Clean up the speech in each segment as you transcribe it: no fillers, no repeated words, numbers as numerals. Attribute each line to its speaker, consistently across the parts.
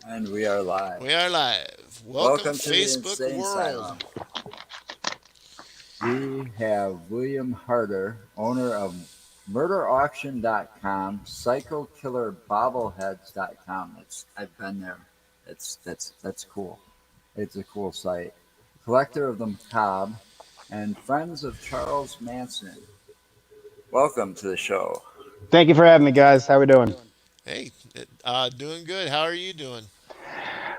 Speaker 1: And we are live.
Speaker 2: We are live. Welcome,
Speaker 1: Welcome to the
Speaker 2: Facebook
Speaker 1: Insane
Speaker 2: world.
Speaker 1: Asylum. We have William Harder, owner of MurderAuction.com, PsychoKillerBobbleheads.com. I've been there. That's cool. It's a cool site. Collector of the Macabre, and friends of Charles Manson. Welcome to the show.
Speaker 3: Thank you for having me, guys. How we doing?
Speaker 2: Hey, doing good. How are you doing?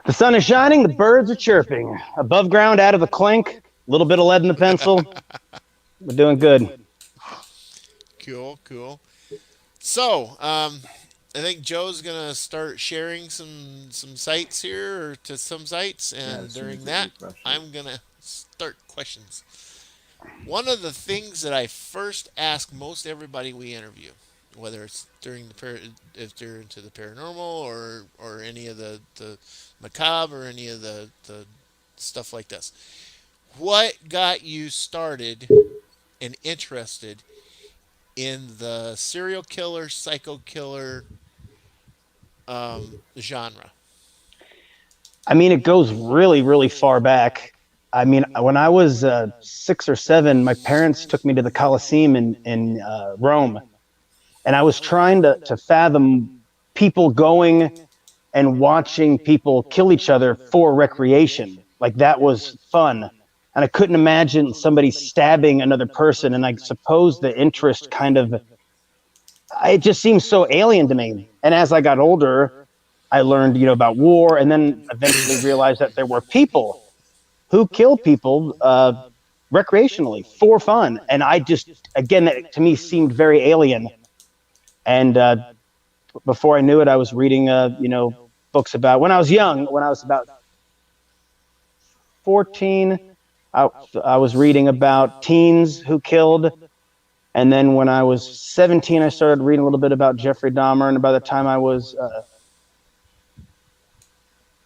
Speaker 3: The sun is shining. The birds are chirping. Above ground, out of the clink. A little bit of lead in the pencil. We're doing good.
Speaker 2: Cool, cool. So, I think Joe's gonna start sharing some sites here or to some sites,
Speaker 1: Yeah,
Speaker 2: and
Speaker 1: as soon
Speaker 2: during
Speaker 1: as it
Speaker 2: that,
Speaker 1: refreshes.
Speaker 2: I'm gonna start questions. One of the things that I first ask most everybody we interview, whether it's during if they're into the paranormal or any of the macabre or any of the stuff like this, what got you started and interested in the serial killer, psycho killer genre?
Speaker 3: I mean, it goes really, really far back. I mean, when I was 6 or 7, my parents took me to the Colosseum in Rome, and I was trying to fathom people going and watching people kill each other for recreation. Like that was fun. And I couldn't imagine somebody stabbing another person. And I suppose the interest kind of, it just seems so alien to me. And as I got older, I learned, about war and then eventually realized that there were people who kill people recreationally for fun. And I just, again, that to me seemed very alien. And before I knew it, I was reading, books about when I was young, when I was about 14, I was reading about teens who killed. And then when I was 17, I started reading a little bit about Jeffrey Dahmer. And by the time I was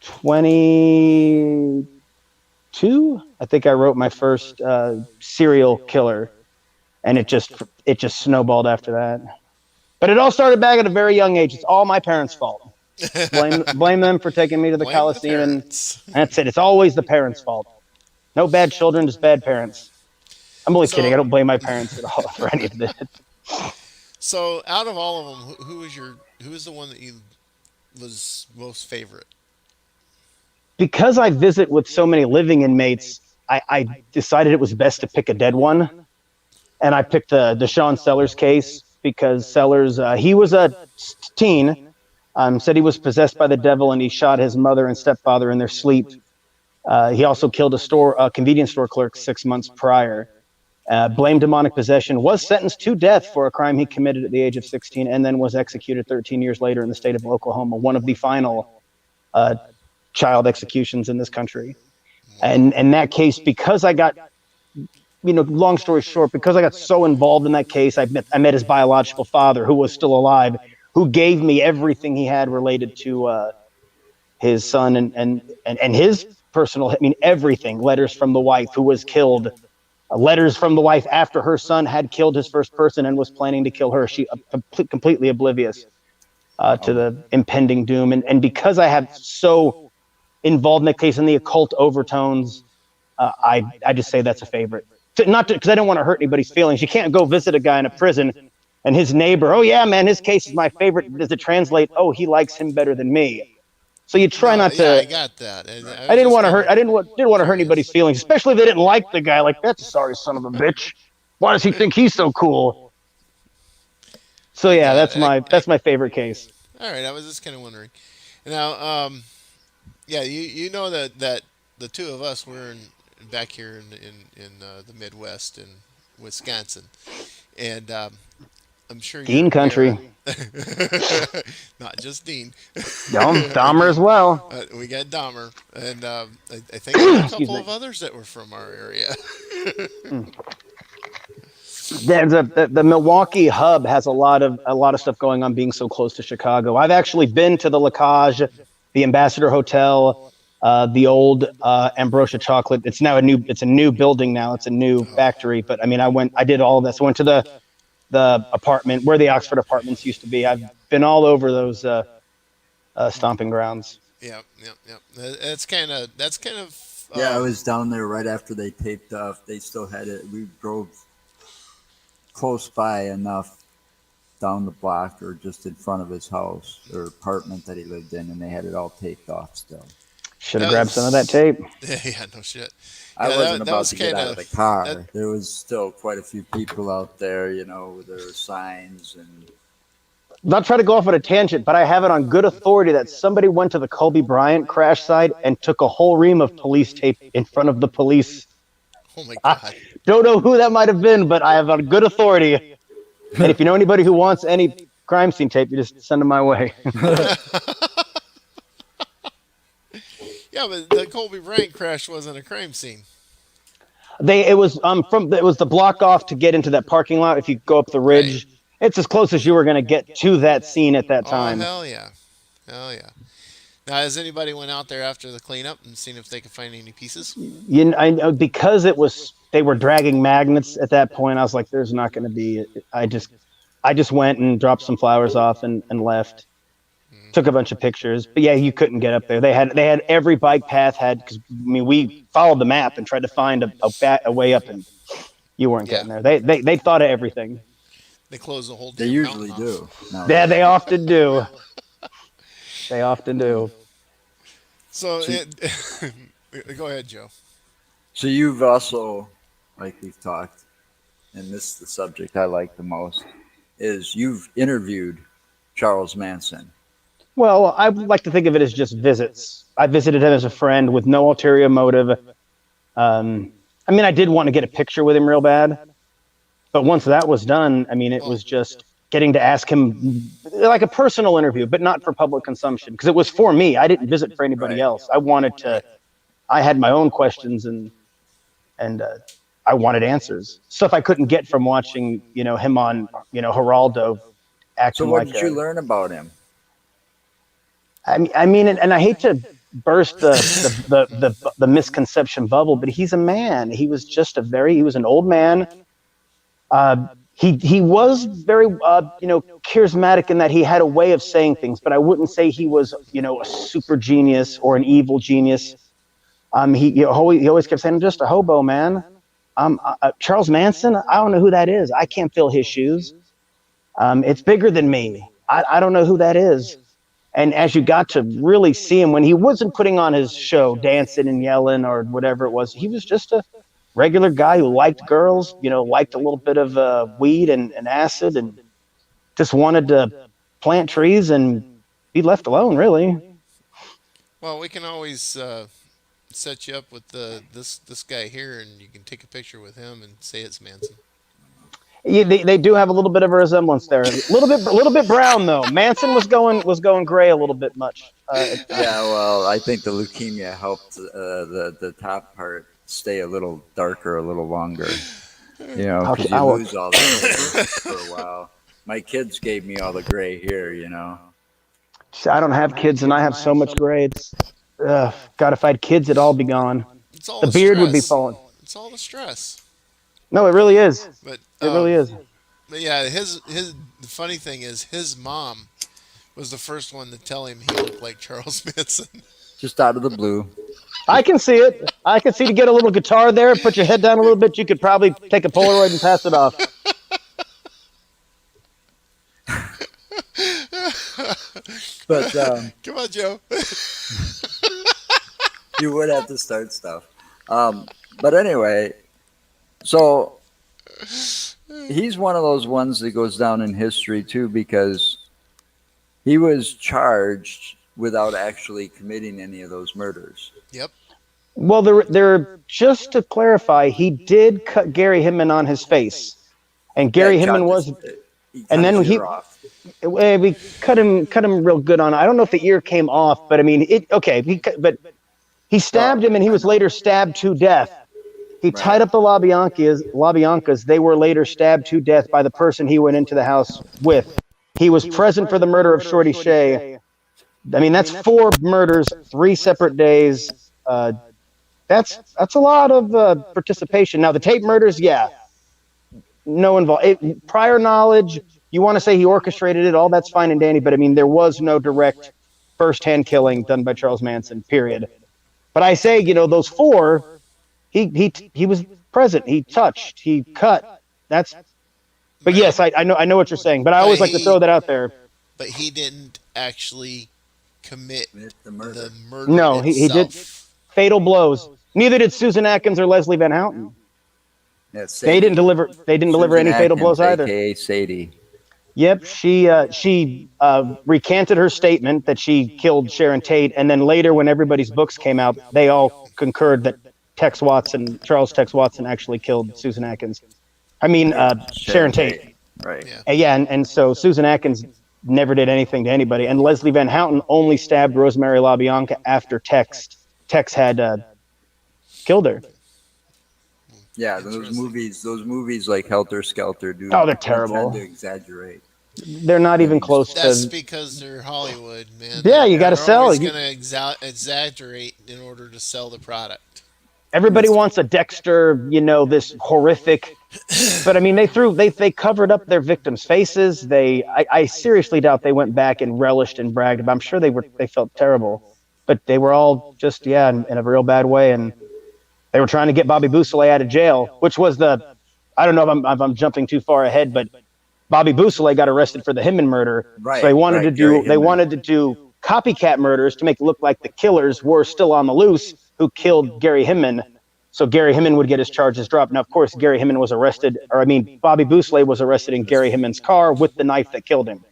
Speaker 3: 22, I think I wrote my first serial killer. And it just snowballed after that. But it all started back at a very young age. It's all my parents' fault. Blame them for taking me to the
Speaker 2: Blame the
Speaker 3: Coliseum, and
Speaker 2: parents.
Speaker 3: that's it. It's always the parents' fault. No bad children, just bad parents. I'm only kidding. I
Speaker 2: so,
Speaker 3: don't blame my parents at all for any of this.
Speaker 2: so out of all of them, who was the one that you was most favorite?
Speaker 3: Because I visit with so many living inmates, I decided it was best to pick a dead one, and I picked the Sean Sellers case because Sellers he was a teen, said he was possessed by the devil, and he shot his mother and stepfather in their sleep. He also killed a convenience store clerk 6 months prior. Blamed demonic possession, was sentenced to death for a crime he committed at the age of 16, and then was executed 13 years later in the state of Oklahoma, one of the final uh, child executions in this country.
Speaker 2: Wow.
Speaker 3: And in that case, because I got, long story short, because I got so involved in that case, I met his biological father, who was still alive, who gave me everything he had related to his son and his personal, I mean, everything, letters from the wife who was killed, letters from the wife after her son had killed his first person and was planning to kill her. She completely oblivious to
Speaker 1: Oh,
Speaker 3: the impending doom. And because I have so involved in the case and the occult overtones, I just say that's a favorite. Not because I don't want to hurt anybody's feelings. You can't go visit a guy in a prison and his neighbor, oh yeah, man, his case is my favorite. Does it translate? Oh, he likes him better than me. So you try
Speaker 2: No,
Speaker 3: not
Speaker 2: yeah, I
Speaker 3: to.
Speaker 2: got that. And
Speaker 1: right.
Speaker 2: I
Speaker 3: I
Speaker 2: was
Speaker 3: didn't
Speaker 2: just
Speaker 3: want to
Speaker 2: kind
Speaker 3: hurt.
Speaker 2: of
Speaker 3: I didn't want to hurt anybody's
Speaker 2: curious.
Speaker 3: feelings, especially if they didn't like the guy. Like that's a sorry son of a bitch. Why does he think he's so cool? So
Speaker 2: I
Speaker 3: yeah,
Speaker 2: got
Speaker 3: that's
Speaker 2: it.
Speaker 3: my that's my favorite case.
Speaker 2: All right, I was just kind of wondering. Now, yeah, you know that the two of us were back here in the Midwest in Wisconsin, and I'm sure you're
Speaker 3: Dean
Speaker 2: aware.
Speaker 3: Country,
Speaker 2: Not just Dean. we
Speaker 3: Dahmer
Speaker 2: got
Speaker 3: as well.
Speaker 2: we got Dahmer, and I think there's a
Speaker 3: Excuse
Speaker 2: couple
Speaker 3: me.
Speaker 2: of others that were from our area.
Speaker 3: Mm. The Milwaukee hub has a lot of stuff going on, being so close to Chicago. I've actually been to the Lacage, the Ambassador Hotel, the old Ambrosia Chocolate. It's a new building now. It's a new
Speaker 2: Oh,
Speaker 3: factory. But I mean, I did all of this. I went to the apartment where the Oxford Apartments used to be. I've been all over those stomping grounds.
Speaker 2: Yeah, yeah, yeah. That's kind of
Speaker 1: Yeah, I was down there right after they taped off. They still had it. We drove close by enough down the block or just in front of his house or apartment that he lived in, and they had it all taped off still.
Speaker 3: Should have
Speaker 2: that
Speaker 3: grabbed some of that
Speaker 2: was
Speaker 3: tape.
Speaker 2: yeah, yeah, no shit.
Speaker 1: I
Speaker 2: Yeah,
Speaker 1: wasn't
Speaker 2: that
Speaker 1: about
Speaker 2: was
Speaker 1: to get
Speaker 2: kind
Speaker 1: out of
Speaker 2: of
Speaker 1: the
Speaker 2: that.
Speaker 1: car. There was still quite a few people out there, there were signs and
Speaker 3: Not try to go off on a tangent, but I have it on good authority that somebody went to the Kobe Bryant crash site and took a whole ream of police tape in front of the police.
Speaker 2: Oh my
Speaker 3: I
Speaker 2: god.
Speaker 3: don't know who that might have been, but I have on good authority. And if you know anybody who wants any crime scene tape, you just send them my way.
Speaker 2: Yeah, but the Colby Bryant crash wasn't a crime scene.
Speaker 3: It was the block off to get into that parking lot. If you go up the
Speaker 2: Right.
Speaker 3: ridge, it's as close as you were going to get to that scene at that
Speaker 2: Oh
Speaker 3: time.
Speaker 2: hell yeah. Hell yeah. Now, has anybody went out there after the cleanup and seen if they could find any pieces?
Speaker 3: I know because it was they were dragging magnets at that point. I was like, "There's not going to be." I just went and dropped some flowers off and left.
Speaker 2: Mm,
Speaker 3: Took a bunch of pictures, but yeah, you couldn't get up there. They had every bike path had because I mean we followed the map and tried to find a way up, and you weren't
Speaker 2: yeah.
Speaker 3: getting there. They thought of everything.
Speaker 2: They closed the whole
Speaker 1: they
Speaker 2: damn mountain
Speaker 1: usually
Speaker 2: off.
Speaker 1: do
Speaker 3: Yeah,
Speaker 1: nowadays.
Speaker 3: they often do. They often do.
Speaker 2: So
Speaker 1: So,
Speaker 2: go ahead, Joe.
Speaker 1: so you've also, like we've talked, and this is the subject I like the most, is you've interviewed Charles Manson.
Speaker 3: Well, I would like to think of it as just visits. I visited him as a friend with no ulterior motive. I mean, I did want to get a picture with him real bad, but once that was done, I mean, it
Speaker 2: Well,
Speaker 3: was just getting to ask him like a personal interview, but not for public consumption because it was for me. I didn't visit for anybody
Speaker 1: Right.
Speaker 3: else. I wanted to.
Speaker 2: right.
Speaker 3: I had my own questions and I wanted answers. Stuff I couldn't get from watching, him on, Geraldo
Speaker 1: So
Speaker 3: acting
Speaker 1: what
Speaker 3: like
Speaker 1: did you
Speaker 3: a.
Speaker 1: learn about him?
Speaker 3: I mean, and I hate to burst the misconception bubble, but he's a man. He was an old man. Uh, he was very charismatic in that he had a way of saying things, but I wouldn't say he was a super genius or an evil genius. He always kept saying, "I'm just a hobo, man." Charles Manson, I don't know who that is. I can't fill his shoes. It's bigger than me. I don't know who that is. And as you got to really see him when he wasn't putting on his show, dancing and yelling or whatever it was, he was just a regular guy who liked girls, liked a little bit of weed and acid, and just wanted to plant trees and be left alone, really.
Speaker 2: Well, we can always set you up with this guy here, and you can take a picture with him and say it's Manson.
Speaker 3: Yeah, they do have a little bit of a resemblance there. A little bit brown though. Manson was going gray a little bit much at
Speaker 1: Yeah,
Speaker 3: times.
Speaker 1: well, I think the leukemia helped the top part stay a little darker, a little longer.
Speaker 3: Ouch,
Speaker 1: Because you
Speaker 3: ow.
Speaker 1: lose all that for a while. My kids gave me all the gray here.
Speaker 3: I don't have kids, and I have so much gray. God, if I had kids, it'd all be gone.
Speaker 2: It's all
Speaker 3: The
Speaker 2: the
Speaker 3: beard would be
Speaker 2: stress.
Speaker 3: falling.
Speaker 2: It's all the stress.
Speaker 3: No, it really is.
Speaker 2: But
Speaker 3: It really is.
Speaker 2: yeah, his the funny thing is his mom was the first one to tell him he looked like Charles Manson.
Speaker 1: Just out of the blue.
Speaker 3: I can see it. I can see to get a little guitar there, put your head down a little bit. You could probably take a Polaroid and pass it off.
Speaker 1: But
Speaker 2: Come on, Joe.
Speaker 1: you would have to start stuff. But anyway, so he's one of those ones that goes down in history too because he was charged without actually committing any of those murders.
Speaker 2: Yep.
Speaker 3: Well, just to clarify, he did cut Gary Hinman on his face, and
Speaker 1: Yeah,
Speaker 3: Gary Hinman was,
Speaker 1: he
Speaker 3: and
Speaker 1: cut his
Speaker 3: then
Speaker 1: ear off.
Speaker 3: we cut him real good on. I don't know if the ear came off, but I mean, okay. But he
Speaker 1: Well,
Speaker 3: stabbed him, and he was later stabbed to death. He tied
Speaker 1: right.
Speaker 3: up the LaBiancas. They were later stabbed to death by the person he went into the house with. He was present for the murder of Shorty Shea. I mean, that's four murders, 3 separate days. That's a lot of participation. Now, the tape murders, yeah, no prior knowledge. You want to say he orchestrated it? All that's fine and dandy, but I mean, there was no direct. firsthand killing done by Charles Manson. Period. But I say, those four, he was present. He touched. He cut. That's. But
Speaker 2: Right.
Speaker 3: yes, I know what you're saying. But I
Speaker 2: But
Speaker 3: always like to throw
Speaker 2: he
Speaker 3: that out there.
Speaker 2: but he didn't actually commit
Speaker 1: Commit the
Speaker 2: the
Speaker 1: murder.
Speaker 2: murder
Speaker 3: No, he did
Speaker 2: itself.
Speaker 3: fatal blows. Neither did Susan Atkins or Leslie Van Houten.
Speaker 1: Yeah,
Speaker 3: They didn't
Speaker 1: Sadie.
Speaker 3: deliver. They didn't deliver
Speaker 1: Susan
Speaker 3: any fatal blows
Speaker 1: Atkins,
Speaker 3: either.
Speaker 1: aka Sadie.
Speaker 3: Yep, she recanted her statement that she killed Sharon Tate, and then later, when everybody's books came out, they all concurred that Charles Tex Watson, actually killed Susan Atkins. I mean,
Speaker 1: Sharon
Speaker 3: Sharon Tate.
Speaker 1: Tate. Right.
Speaker 2: Yeah.
Speaker 3: Yeah, and so Susan Atkins never did anything to anybody, and Leslie Van Houten only stabbed Rosemary LaBianca after Tex had killed her.
Speaker 1: Yeah,
Speaker 2: Interesting.
Speaker 1: those movies like Helter Skelter
Speaker 3: Oh, they're
Speaker 1: do tend
Speaker 3: terrible.
Speaker 1: to exaggerate
Speaker 3: They're not even
Speaker 1: things.
Speaker 3: close
Speaker 2: That's
Speaker 3: to.
Speaker 2: because they're Hollywood, man.
Speaker 3: Yeah, you got to
Speaker 2: They're
Speaker 3: sell.
Speaker 2: always going to exaggerate in order to sell the product.
Speaker 3: Everybody
Speaker 1: That's
Speaker 3: wants a Dexter, this horrific. But I mean, they covered up their victims' faces. I seriously doubt they went back and relished and bragged. But I'm sure they felt terrible. But they were all just, yeah, in a real bad way, and they were trying to get Bobby Boussolet out of jail, which was the. I don't know if I'm jumping too far ahead, but Bobby Boussolet got arrested for the Hinman murder, so
Speaker 1: right, right. Gary
Speaker 3: they
Speaker 1: Hinman.
Speaker 3: wanted to do copycat murders to make it look like the killers were still on the loose who killed Gary Hinman. So Gary Hinman would get his charges dropped. Now, of course, Gary Hinman was arrested, or I mean, Bobby Boussolet was arrested in Gary Hinman's car with the knife that killed him.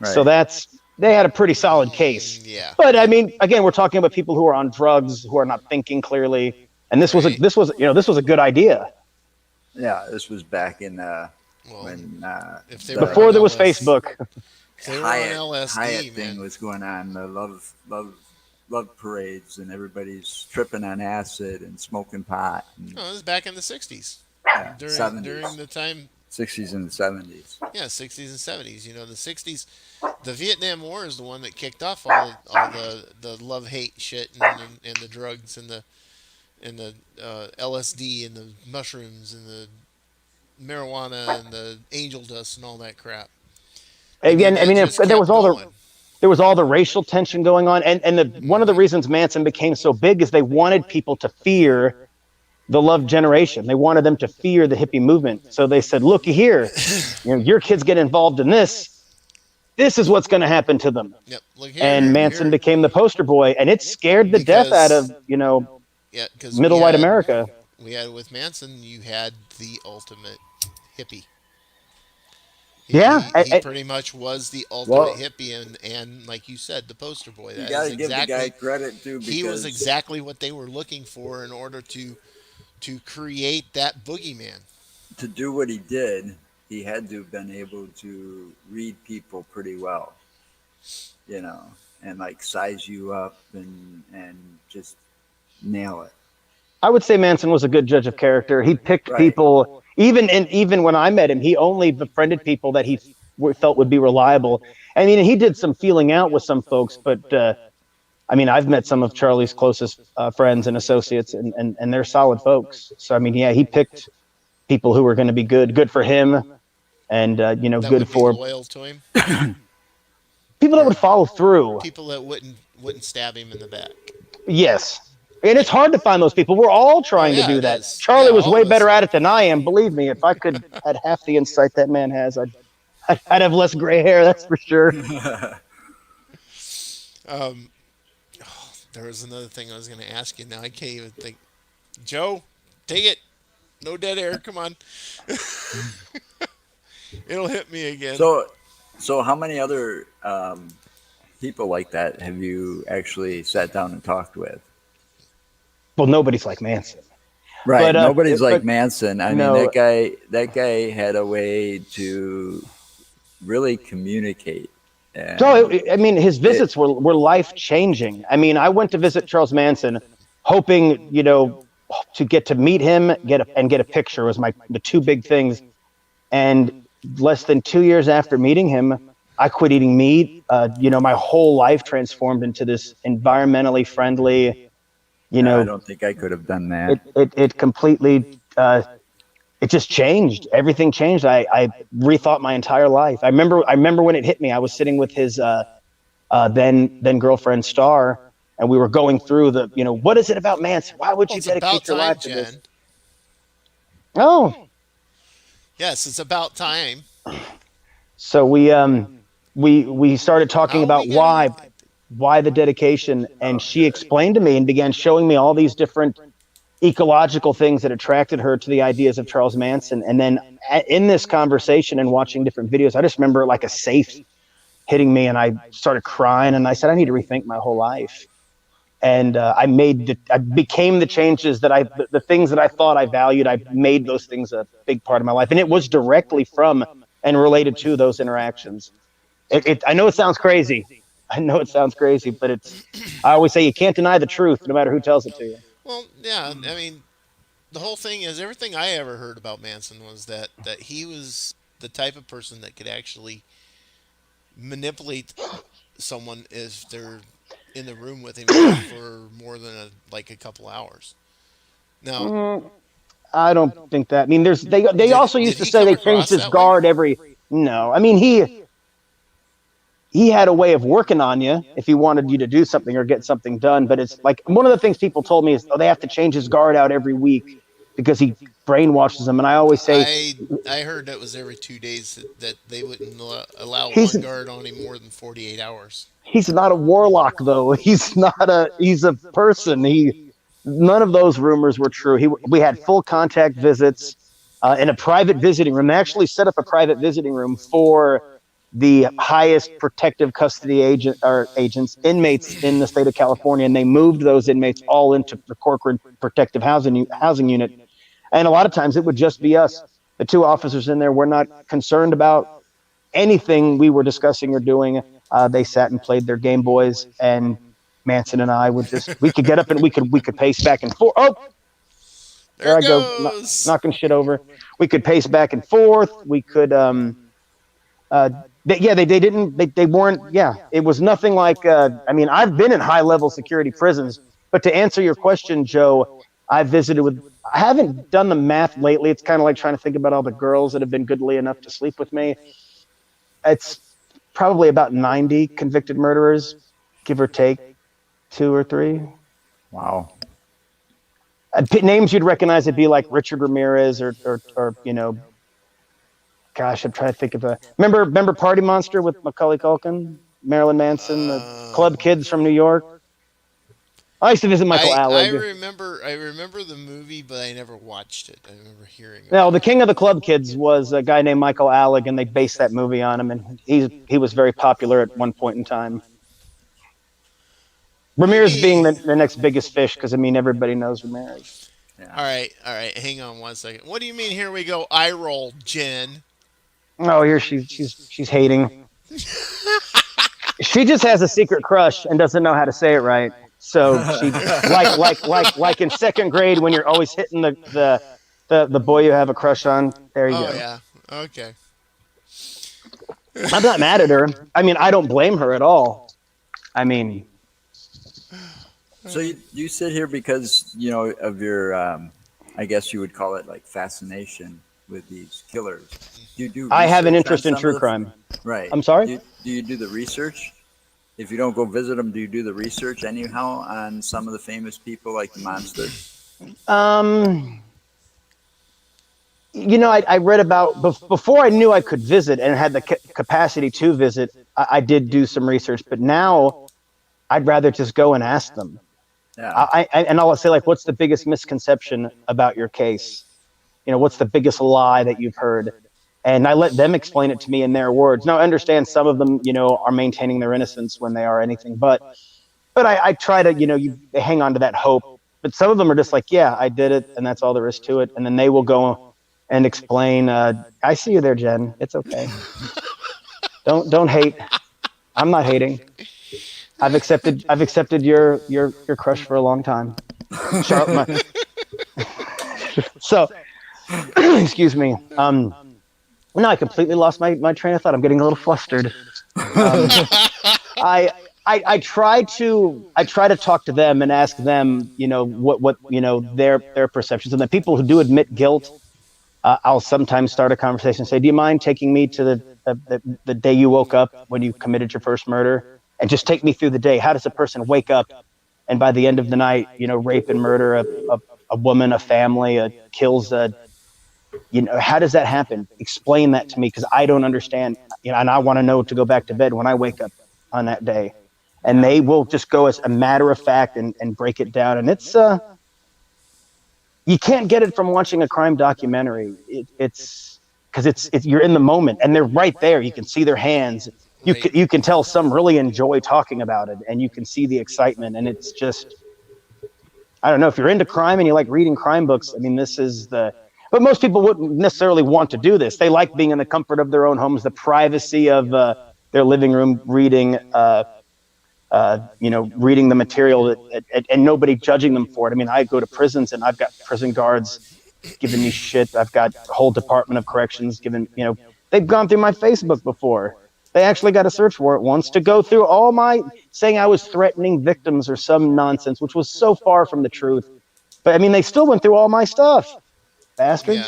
Speaker 3: So
Speaker 1: Right.
Speaker 3: they had a pretty solid case.
Speaker 2: Yeah.
Speaker 3: But I mean, again, we're talking about people who are on drugs, who are not thinking clearly, and
Speaker 2: Right.
Speaker 3: this was a good idea
Speaker 1: Yeah, this was back in
Speaker 2: Well,
Speaker 1: when
Speaker 2: if they were
Speaker 1: the
Speaker 2: on
Speaker 3: before there was
Speaker 2: LS,
Speaker 3: Facebook.
Speaker 2: if they were on
Speaker 1: Hyatt
Speaker 2: LSD,
Speaker 1: thing
Speaker 2: man.
Speaker 1: was going on. The love parades, and everybody's tripping on acid and smoking pot, and
Speaker 2: No, it was back in the '60s,
Speaker 1: yeah,
Speaker 2: during
Speaker 1: seventies,
Speaker 2: the time.
Speaker 1: 60s and 70s.
Speaker 2: Yeah, '60s and '70s. The '60s, the Vietnam War is the one that kicked off all the love hate shit and the drugs and the LSD and the mushrooms and the marijuana and the angel dust and all that crap. And then
Speaker 3: Again, I
Speaker 2: that
Speaker 3: mean,
Speaker 2: just
Speaker 3: there
Speaker 2: kept
Speaker 3: was all the
Speaker 2: going.
Speaker 3: there was all the racial tension going on, and one of the
Speaker 2: Hmm.
Speaker 3: reasons Manson became so big is they wanted people to fear the love generation. They wanted them to fear the hippie movement. So they said, "Looky here, your kids get involved in this. This is what's going to happen to them."
Speaker 2: Yep. Look
Speaker 3: And Manson became the poster boy, and it scared the death out of
Speaker 2: because yeah, because
Speaker 3: middle white America.
Speaker 2: we had with Manson, you had the ultimate hippie.
Speaker 3: Yeah,
Speaker 2: He pretty much was the ultimate
Speaker 1: Well,
Speaker 2: hippie, and like you said, the poster boy.
Speaker 1: you
Speaker 2: That
Speaker 1: got
Speaker 2: is
Speaker 1: to give the guy
Speaker 2: exactly
Speaker 1: credit too,
Speaker 2: he was
Speaker 1: because
Speaker 2: exactly what they were looking for in order to create that boogeyman.
Speaker 1: to do what he did, he had to have been able to read people pretty well, you know, and like size you up and just nail it.
Speaker 3: I would say Manson was a good judge of character. He picked
Speaker 1: Right.
Speaker 3: people, even when I met him, he only befriended people that he felt would be reliable. I mean, he did some feeling out with some folks, but I mean, I've met some of Charlie's closest friends and associates, and they're solid folks. So I mean, yeah, he picked people who were going to be good for him, and
Speaker 2: That
Speaker 3: good
Speaker 2: would be
Speaker 3: for
Speaker 2: loyal to him,
Speaker 3: people that
Speaker 2: or
Speaker 3: would follow through.
Speaker 2: people that wouldn't stab him in the back.
Speaker 3: Yes. And it's
Speaker 2: Right.
Speaker 3: hard to find those people. We're all
Speaker 2: Oh
Speaker 3: trying to
Speaker 2: yeah,
Speaker 3: do
Speaker 2: it
Speaker 3: that.
Speaker 2: is.
Speaker 3: Charlie
Speaker 2: Yeah,
Speaker 3: was
Speaker 2: all
Speaker 3: way
Speaker 2: of us
Speaker 3: better at
Speaker 2: are.
Speaker 3: it than I am. Believe me, if I could had half the insight that man has, I'd have less gray hair. That's for sure.
Speaker 2: Um, there was another thing I was going to ask you. Now I can't even think. Joe, take it. No dead air. Come on. It'll hit me again.
Speaker 1: so, so how many other people like that have you actually sat down and talked with?
Speaker 3: Well, nobody's like Manson,
Speaker 1: Right.
Speaker 3: but
Speaker 1: Nobody's like
Speaker 3: but
Speaker 1: Manson. I mean,
Speaker 3: no.
Speaker 1: that guy had a way to really communicate,
Speaker 3: So
Speaker 1: and
Speaker 3: I mean, his
Speaker 1: it.
Speaker 3: visits were life changing. I mean, I went to visit Charles Manson, hoping to get to meet him, get a picture was the two big things. And less than 2 years after meeting him, I quit eating meat. My whole life transformed into this environmentally friendly. You
Speaker 1: I
Speaker 3: know,
Speaker 1: don't think I could have done that.
Speaker 3: it completely. It just changed. Everything changed. I rethought my entire life. I remember when it hit me. I was sitting with then girlfriend Star, and we were going through the, what is it about Manson? Why would
Speaker 2: Well,
Speaker 3: you
Speaker 2: it's about
Speaker 3: dedicate your
Speaker 2: time,
Speaker 3: life to this?
Speaker 2: Jen.
Speaker 3: Oh,
Speaker 2: Yes, it's about time.
Speaker 3: so we started talking
Speaker 2: How are we
Speaker 3: about
Speaker 2: gonna?
Speaker 3: why the dedication, and she explained to me and began showing me all these different ecological things that attracted her to the ideas of Charles Manson. And then in this conversation and watching different videos, I just remember like a safe hitting me, and I started crying, and I said, I need to rethink my whole life. And I became the changes that the things that I thought I valued. I made those things a big part of my life, and it was directly from and related to those interactions. I know it sounds crazy. I know it sounds crazy, but I always say you can't deny the truth, no matter who tells it to you.
Speaker 2: Well, yeah. I mean, the whole thing is everything I ever heard about Manson was that he was the type of person that could actually manipulate someone if they're in the room with him for more than like a couple hours. Now,
Speaker 3: Mm, I don't think that. I mean, they also
Speaker 2: did
Speaker 3: used to
Speaker 2: he
Speaker 3: say
Speaker 2: come
Speaker 3: they changed
Speaker 2: across
Speaker 3: his
Speaker 2: that way?
Speaker 3: guard every. No, I mean he had a way of working on you if he wanted you to do something or get something done. But it's like one of the things people told me is, oh, they have to change his guard out every week because he brainwashes them. And I always say
Speaker 2: I heard that was every 2 days that they wouldn't allow
Speaker 3: he's
Speaker 2: one guard on him more than 48 hours.
Speaker 3: he's not a warlock though. He's a person. He None of those rumors were true. We had full contact visits in a private visiting room. They actually set up a private visiting room for the highest protective custody agents, inmates in the state of California, and they moved those inmates all into the Corcoran Protective Housing Unit. And a lot of times it would just be us, the two officers in there. We're not concerned about anything we were discussing or doing. They sat and played their Game Boys, and Manson and I we could get up and we could pace back and forth. Oh,
Speaker 2: There
Speaker 3: there
Speaker 2: it
Speaker 3: I go,
Speaker 2: goes.
Speaker 3: knocking shit over. We could pace back and forth. We could uh they didn't they weren't yeah, it was nothing like I mean, I've been in high level security prisons, but to answer your question, Joe, I haven't done the math lately. It's kind of like trying to think about all the girls that have been goodly enough to sleep with me. It's probably about 90 convicted murderers, give or take two or three.
Speaker 1: Wow.
Speaker 3: Names you'd recognize would be like Richard Ramirez or gosh, I'm trying to think of a. Remember Party Monster with Macaulay Culkin, Marilyn Manson, the club
Speaker 2: Um,
Speaker 3: kids from New York. I used to visit Michael
Speaker 2: I
Speaker 3: Alec.
Speaker 2: remember the movie, but I never watched it. I remember hearing
Speaker 3: No,
Speaker 2: about
Speaker 3: the
Speaker 2: it.
Speaker 3: king of the club kids was a guy named Michael Alec, and they based that movie on him, and he was very popular at one point in time.
Speaker 2: What do you
Speaker 3: Ramirez being
Speaker 2: mean?
Speaker 3: the next biggest fish, because I mean everybody knows Ramirez.
Speaker 1: Yeah.
Speaker 2: All right. Hang on 1 second. What do you mean? Here we go. I roll, Jen.
Speaker 3: Oh, here she's hating. She just has a secret crush and doesn't know how to say it right. So she like in second grade when you're always hitting the boy you have a crush on. There you
Speaker 2: Oh
Speaker 3: go.
Speaker 2: yeah. Okay.
Speaker 3: I'm not mad at her. I mean, I don't blame her at all. I mean,
Speaker 1: So you sit here because of your, I guess you would call it like fascination with these killers. Do you do
Speaker 3: I have an
Speaker 1: research on
Speaker 3: interest in
Speaker 1: some
Speaker 3: true
Speaker 1: of the?
Speaker 3: crime.
Speaker 1: Right.
Speaker 3: I'm sorry.
Speaker 1: Do you do the research? If you don't go visit them, do you do the research anyhow on some of the famous people like the monsters?
Speaker 3: Um, I read about before I knew I could visit and had the capacity to visit. I did do some research, but now I'd rather just go and ask them.
Speaker 1: Yeah.
Speaker 3: And I'll say, like, what's the biggest misconception about your case? What's the biggest lie that you've heard? And I let them explain it to me in their words. Now, I understand some of them, are maintaining their innocence when they are anything, but I try to, you hang on to that hope. But some of them are just like, yeah, I did it, and that's all there is to it. And then they will go and explain. I see you there, Jen. It's okay. Don't hate. I'm not hating. I've accepted your crush for a long time. Charlotte, so excuse me. No, I completely lost my train of thought. I'm getting a little flustered. I I try to talk to them and ask them, what their perceptions, and the people who do admit guilt. I'll sometimes start a conversation and say, "Do you mind taking me to the day you woke up when you committed your first murder?" and just take me through the day. How does a person wake up and by the end of the night, rape and murder a woman, a family, kills a, how does that happen? Explain that to me because I don't understand, and I want to know to go back to bed when I wake up on that day. And
Speaker 1: Yeah.
Speaker 3: they will just go as a matter of fact and break it down. And it's you can't get it from watching a crime documentary. It's because you're in the moment and they're right there. You can see their hands.
Speaker 2: Right.
Speaker 3: You can tell some really enjoy talking about it, and you can see the excitement. And it's just, I don't know, if you're into crime and you like reading crime books. I mean, this is the. But most people wouldn't necessarily want to do this. They like being in the comfort of their own homes, the privacy of their living room, reading reading the material and nobody judging them for it. I mean, I go to prisons and I've got prison guards giving me shit. I've got a whole Department of Corrections giving, they've gone through my Facebook before. They actually got a search warrant once to go through all my, saying I was threatening victims or some nonsense, which was so far from the truth. But I mean, they still went through all my stuff,
Speaker 2: Yeah.
Speaker 3: bastards.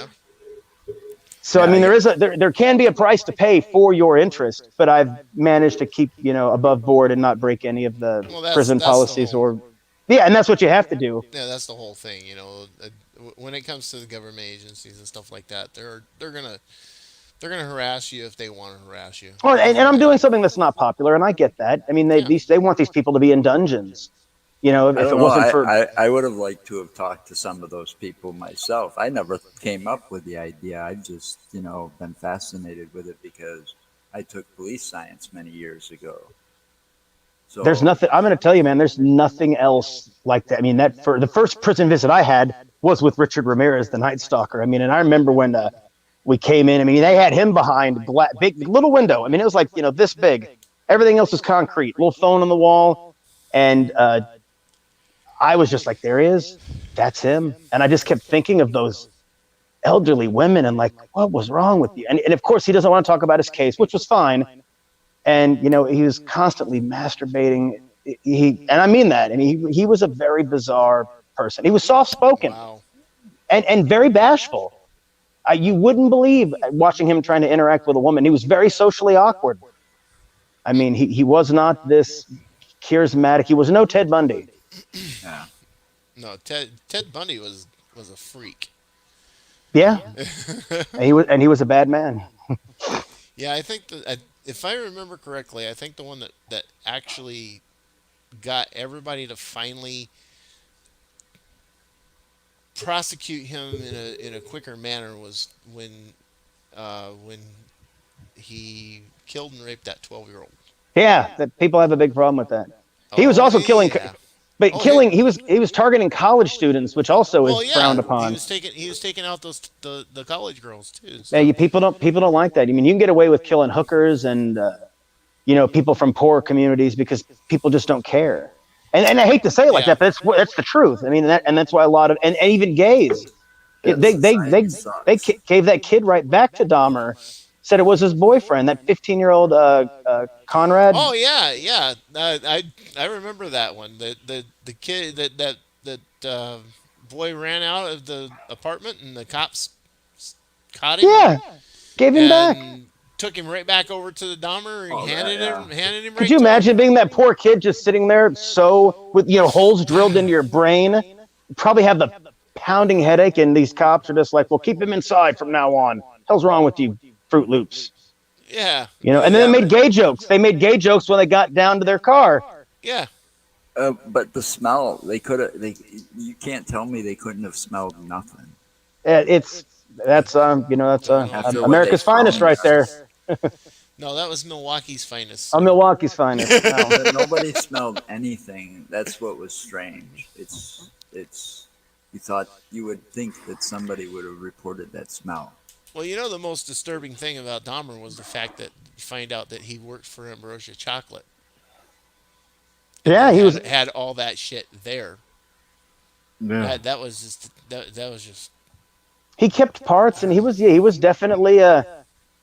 Speaker 3: So I
Speaker 1: Yeah.
Speaker 3: mean, there can be a price to pay for your interest, but I've managed to keep above board and not break any of the
Speaker 2: Well,
Speaker 3: prison
Speaker 2: that's the
Speaker 3: policies
Speaker 2: whole.
Speaker 3: or yeah, and that's what you have to do.
Speaker 2: Yeah, that's the whole thing. When it comes to the government agencies and stuff like that, they're gonna harass you if they want to harass you.
Speaker 3: Oh, and
Speaker 2: Doesn't
Speaker 3: I'm
Speaker 2: matter.
Speaker 3: doing something that's not popular, and I get that. I mean,
Speaker 2: Yeah.
Speaker 3: they want these people to be in dungeons.
Speaker 1: I
Speaker 3: If
Speaker 1: don't
Speaker 3: it
Speaker 1: know.
Speaker 3: wasn't for
Speaker 1: I would have liked to have talked to some of those people myself. I never came up with the idea. I've just, been fascinated with it because I took police science many years ago.
Speaker 3: there's
Speaker 1: So,
Speaker 3: nothing. I'm going to tell you, man. There's nothing else like that. I mean, that for the first prison visit I had was with Richard Ramirez, the Night Stalker. I mean, and I remember when we came in. I mean, they had him behind big little window. I mean, it was like this big. Everything else was concrete. Little phone on the wall, and I was just like, there he is. That's him. And I just kept thinking of those elderly women and like, what was wrong with you? And of course, he doesn't want to talk about his case, which was fine. And he was constantly masturbating. And I mean that. I mean, he was a very bizarre person. He was soft spoken
Speaker 2: Wow.
Speaker 3: and very bashful. You wouldn't believe watching him trying to interact with a woman. He was very socially awkward. I mean, he was not this charismatic. He was no Ted Bundy.
Speaker 1: yeah.
Speaker 2: No, Ted Bundy was a freak.
Speaker 3: Yeah, and he was a bad man.
Speaker 2: Yeah, I think that if I remember correctly, I think the one that actually got everybody to finally prosecute him in a quicker manner was when he killed and raped that 12-year-old.
Speaker 3: Yeah, that people have a big problem with that. He was
Speaker 2: Oh
Speaker 3: also killing,
Speaker 2: yeah.
Speaker 3: but
Speaker 2: Oh yeah.
Speaker 3: killing. He was targeting college students, which also
Speaker 2: Well
Speaker 3: is
Speaker 2: yeah.
Speaker 3: frowned upon.
Speaker 2: He was taking out the college girls too. So
Speaker 3: People don't like that. I mean, you can get away with killing hookers and people from poor communities because people just don't care. And I hate to say it like
Speaker 2: yeah.
Speaker 3: that, but that's the truth. I mean, that's why a lot of and even gays,
Speaker 1: Yeah, society
Speaker 3: they
Speaker 1: sucks.
Speaker 3: gave that kid right back to Dahmer. Said it was his boyfriend, that 15-year-old Conrad.
Speaker 2: Oh yeah, yeah. I remember that one. The kid that boy ran out of the apartment and the cops caught him
Speaker 3: Yeah, gave him back.
Speaker 2: and took him right back over to the Dahmer and
Speaker 1: Oh, that, yeah.
Speaker 2: handed him
Speaker 3: Could
Speaker 2: right
Speaker 3: you
Speaker 2: to him.
Speaker 3: imagine being that poor kid just sitting there, so with holes drilled into your brain? Probably have the pounding headache, and these cops are just like, "Well, keep him inside from now on." Hell's wrong with you, Fruit Loops?
Speaker 2: Yeah,
Speaker 3: And then
Speaker 1: Yeah,
Speaker 3: they made gay jokes. They made gay jokes when they got down to their car.
Speaker 2: yeah.
Speaker 1: but the smell, they could have, you can't tell me they couldn't have smelled nothing.
Speaker 3: It's that's that's
Speaker 2: No, no,
Speaker 1: After what they
Speaker 3: America's finest
Speaker 1: found,
Speaker 3: right there.
Speaker 2: no. That was Milwaukee's finest,
Speaker 3: I'm
Speaker 2: sir.
Speaker 3: Milwaukee's finest. No.
Speaker 1: but nobody smelled anything. That's what was strange. You thought, you would think that somebody would have reported that smell.
Speaker 2: Well, the most disturbing thing about Dahmer was the fact that you find out that he worked for Ambrosia Chocolate and
Speaker 3: Yeah,
Speaker 2: then
Speaker 3: he was.
Speaker 2: had all that shit there.
Speaker 1: Yeah.
Speaker 2: That was just that was just
Speaker 3: He kept parts, and he was definitely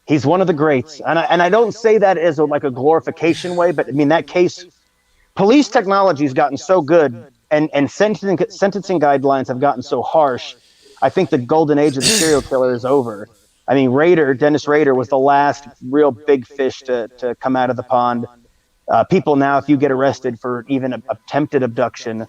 Speaker 3: he's one of the greats. And I don't say that as like a glorification way, but I mean that case. Police technology has gotten so good, and sentencing guidelines have gotten so harsh. I think the golden age of the serial killer is over. I mean, Dennis Rader was the last real big fish to come out of the pond. People now, if you get arrested for even attempted abduction,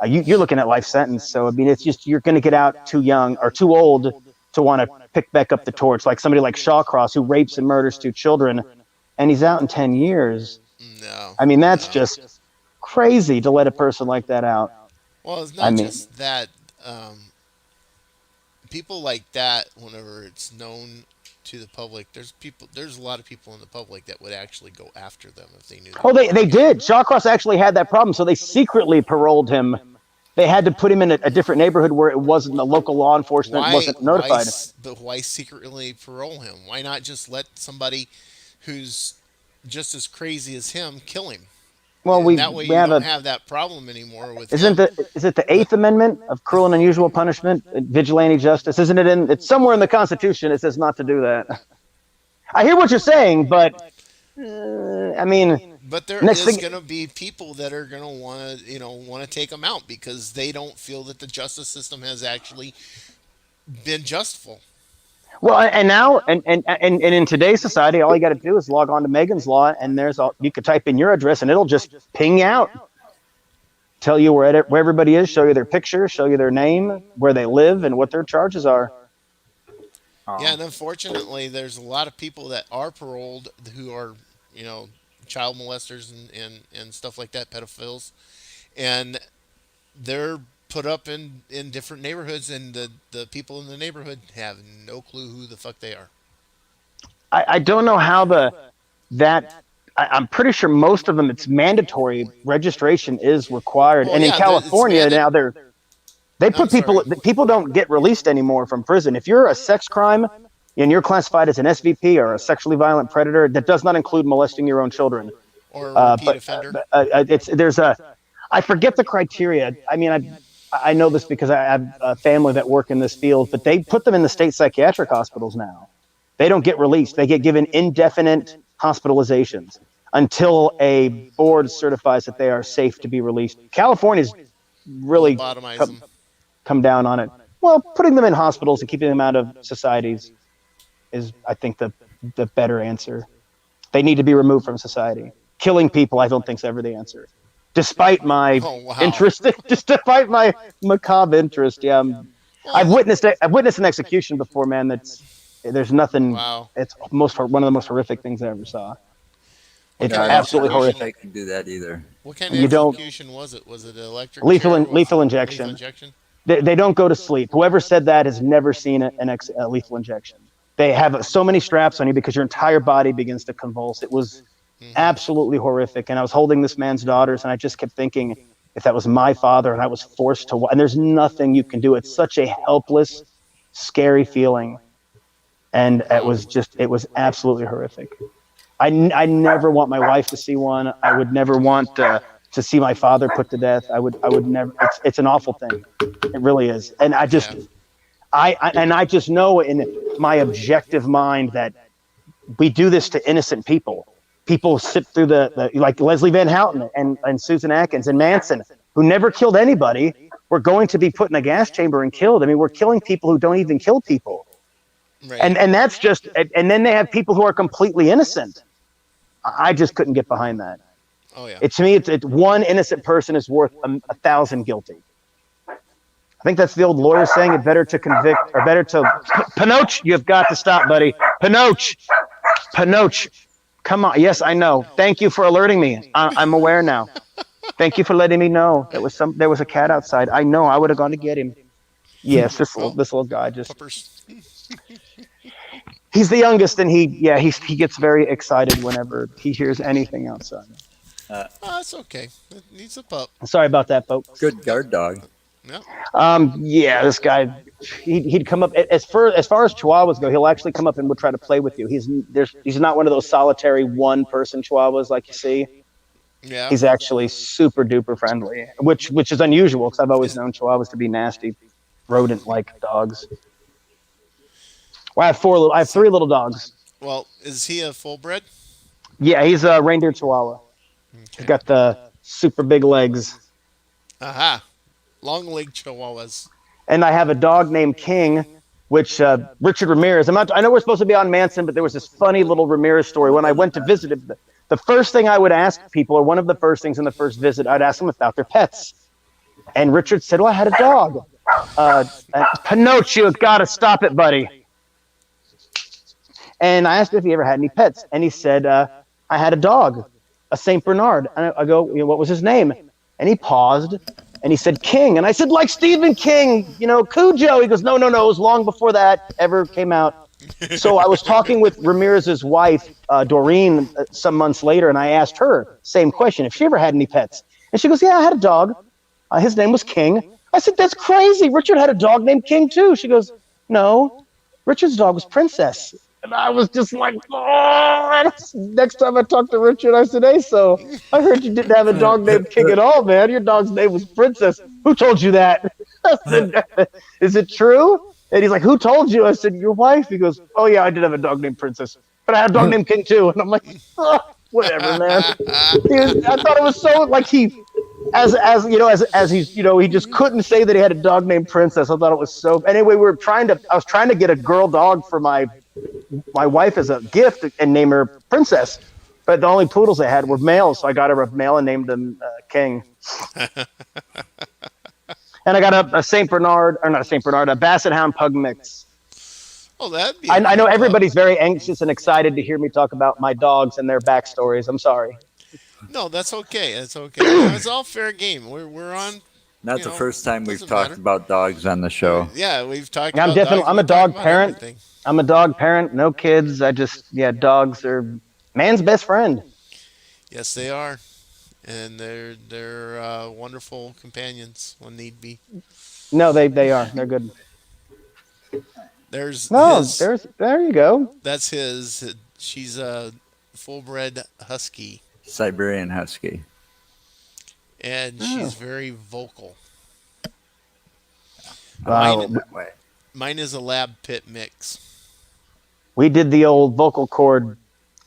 Speaker 3: you're looking at life sentence. So I mean, it's just you're going to get out too young or too old to want to pick back up the torch. Like somebody like Shawcross who rapes and murders two children, and he's out in 10 years.
Speaker 2: No,
Speaker 3: I mean, that's
Speaker 2: no.
Speaker 3: just crazy to let a person like that out.
Speaker 2: Well, it's
Speaker 3: I
Speaker 2: not
Speaker 3: mean,
Speaker 2: just that. People like that, whenever it's known to the public, there's a lot of people in the public that would actually go after them if they knew they
Speaker 3: oh,
Speaker 2: were
Speaker 3: they
Speaker 2: doing it.
Speaker 3: did. Shawcross actually had that problem, so they secretly paroled him. They had to put him in a different neighborhood where it wasn't the local law enforcement
Speaker 2: Why,
Speaker 3: wasn't notified.
Speaker 2: but why secretly parole him? Why not just let somebody who's just as crazy as him kill him?
Speaker 3: Well,
Speaker 2: And that way
Speaker 3: we
Speaker 2: you
Speaker 3: have
Speaker 2: don't
Speaker 3: a
Speaker 2: have that problem anymore with
Speaker 3: isn't
Speaker 2: him.
Speaker 3: the is it the
Speaker 2: But
Speaker 3: Eighth Amendment of cruel and unusual punishment, vigilante justice? Isn't it in? It's somewhere in the Constitution. It says not to do that. I hear what you're saying, but I mean,
Speaker 2: but there
Speaker 3: next
Speaker 2: is
Speaker 3: thing.
Speaker 2: going to be people that are going to want to want to take him out because they don't feel that the justice system has actually been justful.
Speaker 3: Well, and now, and in today's society, all you got to do is log on to Megan's Law, and there's all you could type in your address, and it'll just ping out, tell you where everybody is, show you their picture, show you their name, where they live, and what their charges are.
Speaker 2: Yeah,
Speaker 1: Oh,
Speaker 2: and unfortunately, there's a lot of people that are paroled who are, you know, child molesters and stuff like that, pedophiles, and they're put up in different neighborhoods, and the people in the neighborhood have no clue who the fuck they are.
Speaker 3: I don't know how that. I'm pretty sure most of them it's mandatory registration is required,
Speaker 2: Well,
Speaker 3: and in
Speaker 2: yeah, it's
Speaker 3: California
Speaker 2: mandate.
Speaker 3: now they
Speaker 2: I'm
Speaker 3: put
Speaker 2: sorry.
Speaker 3: people don't get released anymore from prison if you're a sex crime and you're classified as an SVP or a sexually violent predator. That does not include molesting your own children.
Speaker 2: Or a repeat
Speaker 3: But
Speaker 2: offender.
Speaker 3: it's there's a I forget the criteria. I mean, I know this because I have a family that work in this field, but they put them in the state psychiatric hospitals now. They don't get released. They get given indefinite hospitalizations until a board certifies that they are safe to be released. California's really
Speaker 2: Lobotomize
Speaker 3: come,
Speaker 2: them.
Speaker 3: come down on it. Well, putting them in hospitals and keeping them out of societies is, I think, the better answer. They need to be removed from society. Killing people, I don't think, is ever the answer. Despite my
Speaker 2: Oh wow.
Speaker 3: interest, just despite my macabre interest, yeah,
Speaker 2: Well,
Speaker 3: I've witnessed an execution before, man. There's nothing.
Speaker 2: wow.
Speaker 3: It's one of the most horrific things I ever saw.
Speaker 2: What
Speaker 3: It's
Speaker 2: kind
Speaker 1: yeah,
Speaker 2: of
Speaker 3: absolutely
Speaker 1: I don't think
Speaker 2: execution?
Speaker 3: horrific.
Speaker 1: I can do that either.
Speaker 2: What kind of
Speaker 3: You don't
Speaker 2: execution was it? Was it an electric chair? Was
Speaker 3: lethal
Speaker 2: lethal
Speaker 3: injection.
Speaker 2: injection?
Speaker 3: They don't go to sleep. Whoever said that has never seen a lethal injection. They have so many straps on you because your entire body begins to convulse. It was
Speaker 2: Hmm.
Speaker 3: absolutely horrific. And I was holding this man's daughters, and I just kept thinking, if that was my father and I was forced to, and there's nothing you can do. It's such a helpless, scary feeling. And
Speaker 2: Wow.
Speaker 3: it was absolutely horrific. I never want my wife to see one. I would never want to see my father put to death. I would never. It's an awful thing. It really is. And
Speaker 2: Yeah.
Speaker 3: I just know in my objective mind that we do this to innocent people. People sit through the like Leslie Van Houten and Susan Atkins and Manson, who never killed anybody, were going to be put in a gas chamber and killed. I mean, we're killing people who don't even kill people.
Speaker 2: Right.
Speaker 3: And that's just and then they have people who are completely innocent. I just couldn't get behind that.
Speaker 2: Oh yeah.
Speaker 3: To me, it's one innocent person is worth a thousand guilty. I think that's the old lawyer saying it better to convict or better to Pinoch. You've got to stop, buddy. Pinoch, Pinoch. Come on. Yes, I know. Thank you for alerting me. I'm aware now. Thank you for letting me know there was a cat outside. I know. I would have gone to get him. Yes,
Speaker 2: Well,
Speaker 3: this little guy just
Speaker 2: puppers.
Speaker 3: he's the youngest and he gets very excited whenever he hears anything outside.
Speaker 1: Uh,
Speaker 2: Oh, that's okay. It needs a pup.
Speaker 3: Sorry about that, folks.
Speaker 1: Good
Speaker 2: Yep.
Speaker 1: guard dog.
Speaker 2: Yep.
Speaker 3: Yeah, this guy, he'd come up as far as Chihuahuas go. He'll actually come up and would try to play with you. He's not one of those solitary one person Chihuahuas like you see.
Speaker 2: Yeah.
Speaker 3: He's actually super duper friendly, which is unusual because I've always
Speaker 2: Is
Speaker 3: known Chihuahuas to be nasty, rodent like dogs. Well, I have
Speaker 2: so.
Speaker 3: three little dogs.
Speaker 2: Well, is he a full bred?
Speaker 3: Yeah, he's a reindeer Chihuahua. He's
Speaker 2: Okay.
Speaker 3: got the super big legs,
Speaker 2: Aha. Long leg chihuahuas.
Speaker 3: and I have a dog named King, which Richard Ramirez. I know we're supposed to be on Manson, but there was this funny little Ramirez story when I went to visit him. the first thing I would ask people, or one of the first things in the first visit, I'd ask them about their pets. And Richard said, "Well, I had a dog." Pinocchio, got to stop it, buddy. And I asked him if he ever had any pets, and he said, "I had a dog, a Saint Bernard." And I go, "What was his name?" And he paused, and he said, "King." And I said, "Like Stephen King, Cujo." He goes, "No, no, no. It was long before that ever came out." So I was talking with Ramirez's wife, Doreen, some months later, and I asked her same question, if she ever had any pets. And she goes, "Yeah, I had a dog. His name was King." I said, "That's crazy. Richard had a dog named King too." She goes, "No, Richard's dog was Princess." And I was just like, "Oh." Next time I talked to Richard, I said, "Hey, so I heard you didn't have a dog named King at all, man. Your dog's name was Princess. Who told you that?" I said, "Is it true?" And he's like, "Who told you?" I said, "Your wife." He goes, "Oh, yeah, I did have a dog named Princess, but I had a dog named King too." And I'm like, "Oh, whatever, man." I thought it was so like as he's he just couldn't say that he had a dog named Princess. I thought it was so. Anyway, I was trying to get a girl dog for my wife as a gift and name her Princess, but the only poodles I had were males, so I got her a male and named him King. And I got a Saint Bernard, or not a Saint Bernard, a Basset Hound Pug mix.
Speaker 2: Oh, that'd be a
Speaker 3: I know
Speaker 2: cute pup.
Speaker 3: everybody's very anxious and excited to hear me talk about my dogs and their backstories. I'm sorry.
Speaker 2: No, that's okay. That's okay. You know, it's all fair game. We're on.
Speaker 1: Not
Speaker 2: You
Speaker 1: the
Speaker 2: know,
Speaker 1: first time we've
Speaker 2: doesn't
Speaker 1: talked
Speaker 2: matter.
Speaker 1: about dogs on the show.
Speaker 2: Yeah, we've talked about dogs.
Speaker 3: I'm a
Speaker 2: We talk
Speaker 3: dog
Speaker 2: about
Speaker 3: parent.
Speaker 2: everything.
Speaker 3: I'm a dog parent. No kids. Yeah, dogs are man's best friend.
Speaker 2: Yes, they are, and they're wonderful companions when need be.
Speaker 3: No, they are. They're good.
Speaker 2: There's
Speaker 3: No,
Speaker 2: his.
Speaker 3: there you go.
Speaker 2: That's his. She's a full-bred husky,
Speaker 1: Siberian Husky.
Speaker 2: and she's
Speaker 3: Oh.
Speaker 2: very vocal.
Speaker 1: I like
Speaker 2: Mine,
Speaker 1: it that way.
Speaker 2: mine is a lab pit mix.
Speaker 3: We did the old vocal cord,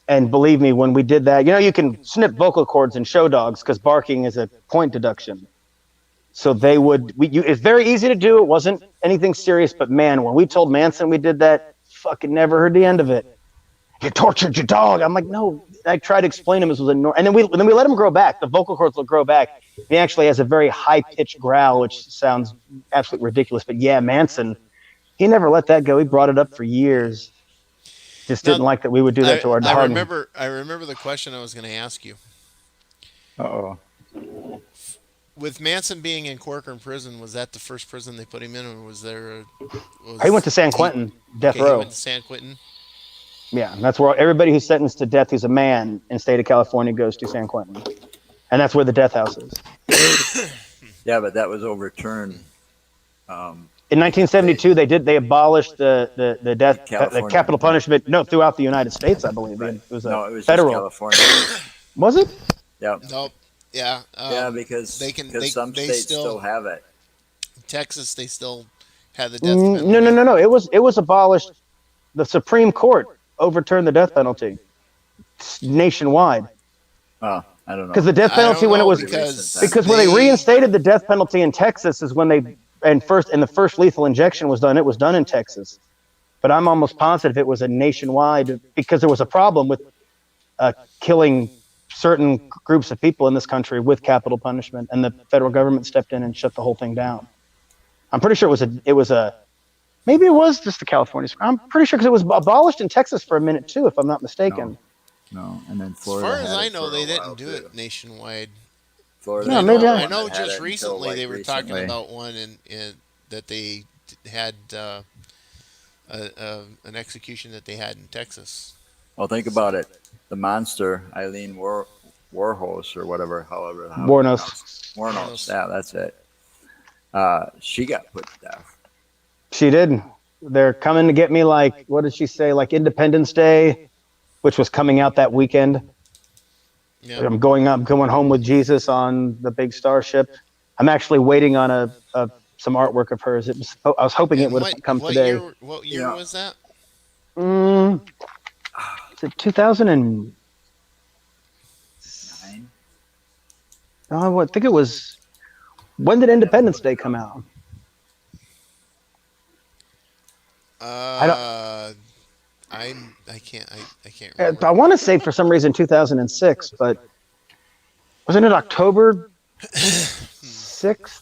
Speaker 3: and believe me, when we did that, you can snip vocal cords in show dogs because barking is a point deduction. So they would. It's very easy to do. It wasn't anything serious, but man, when we told Manson we did that, fucking never heard the end of it. "You tortured your dog." I'm like, "No." I tried to explain to him this was a normal, and then we let him grow back. The vocal cords will grow back. He actually has a very high pitched growl, which sounds absolutely ridiculous. But yeah, Manson, he never let that go. He brought it up for years. Just
Speaker 2: Now,
Speaker 3: didn't like that we would do that to our
Speaker 2: I
Speaker 3: dog.
Speaker 2: remember I remember the question I was going to ask you.
Speaker 1: Uh oh.
Speaker 2: With Manson being in Corcoran prison, was that the first prison they put him in, or was there
Speaker 3: He went
Speaker 2: was
Speaker 3: to San
Speaker 2: he
Speaker 3: Quentin, death
Speaker 2: okay? He
Speaker 3: row.
Speaker 2: went to San Quentin.
Speaker 3: Yeah, that's where everybody who's sentenced to death who's a man in the state of California goes to San Quentin, and that's where the death house is.
Speaker 1: Yeah, but that was overturned.
Speaker 3: In
Speaker 1: Because they
Speaker 3: 1972, they abolished the
Speaker 1: in
Speaker 3: death the
Speaker 1: California.
Speaker 3: capital punishment. No, throughout the United States, I believe
Speaker 1: Right.
Speaker 3: it was a
Speaker 1: No, it was just
Speaker 3: federal.
Speaker 1: California.
Speaker 3: Was it?
Speaker 1: Yep.
Speaker 2: Nope. Yeah.
Speaker 1: Yeah,
Speaker 2: They
Speaker 1: because
Speaker 2: can.
Speaker 1: some
Speaker 2: They
Speaker 1: states still
Speaker 2: still
Speaker 1: have it.
Speaker 2: Texas. They still had the death
Speaker 3: No, no,
Speaker 2: penalty.
Speaker 3: no, no. It was abolished. The Supreme Court overturned the death penalty nationwide
Speaker 1: Oh, I don't
Speaker 3: because
Speaker 1: know.
Speaker 3: the death
Speaker 2: I don't
Speaker 3: penalty when it
Speaker 2: know
Speaker 3: was
Speaker 1: Pretty recent then.
Speaker 3: because when they reinstated the death penalty in Texas is when they and the first lethal injection was done. It was done in Texas, but I'm almost positive it was a nationwide because there was a problem with killing certain groups of people in this country with capital punishment, and the federal government stepped in and shut the whole thing down. I'm pretty sure it was a maybe it was just the California. I'm pretty sure because it was abolished in Texas for a minute too, if I'm not
Speaker 1: No,
Speaker 3: mistaken.
Speaker 1: no. And then
Speaker 2: As far
Speaker 1: Florida
Speaker 2: as
Speaker 1: had
Speaker 2: I
Speaker 1: it
Speaker 2: know,
Speaker 1: for
Speaker 2: they
Speaker 1: a while
Speaker 2: didn't do
Speaker 1: too.
Speaker 2: it nationwide. But
Speaker 1: Florida
Speaker 3: No,
Speaker 2: I
Speaker 1: was the
Speaker 3: maybe
Speaker 2: know
Speaker 1: only
Speaker 3: I.
Speaker 2: I
Speaker 1: one
Speaker 2: know
Speaker 1: that had
Speaker 2: just
Speaker 1: it until
Speaker 2: recently
Speaker 1: like
Speaker 2: they were talking
Speaker 1: recently.
Speaker 2: about one that they had an execution that they had in Texas.
Speaker 1: Well, think about
Speaker 2: So
Speaker 1: it. The monster, Warhorse or whatever, however how you
Speaker 3: Bornos.
Speaker 1: pronounce it. Warnos.
Speaker 2: Warnos.
Speaker 1: Yeah, that's it. She got put to death.
Speaker 3: She did. They're coming to get me. Like, what did she say? Like Independence Day, which was coming out that weekend.
Speaker 2: yeah.
Speaker 3: I'm going home with Jesus on the big starship. I'm actually waiting on some artwork of hers. I was hoping it
Speaker 2: And
Speaker 3: would have come today.
Speaker 2: what
Speaker 1: You
Speaker 2: year
Speaker 1: know,
Speaker 2: was that?
Speaker 3: Mm, is it 2000 and
Speaker 1: 9.
Speaker 3: oh, I think it was. When did
Speaker 1: I'd have to
Speaker 3: Independence
Speaker 1: look
Speaker 3: Day
Speaker 1: it up.
Speaker 3: come out? I don't.
Speaker 2: Uh, I can't remember.
Speaker 3: I want to say for some reason 2006, but wasn't it October 6th?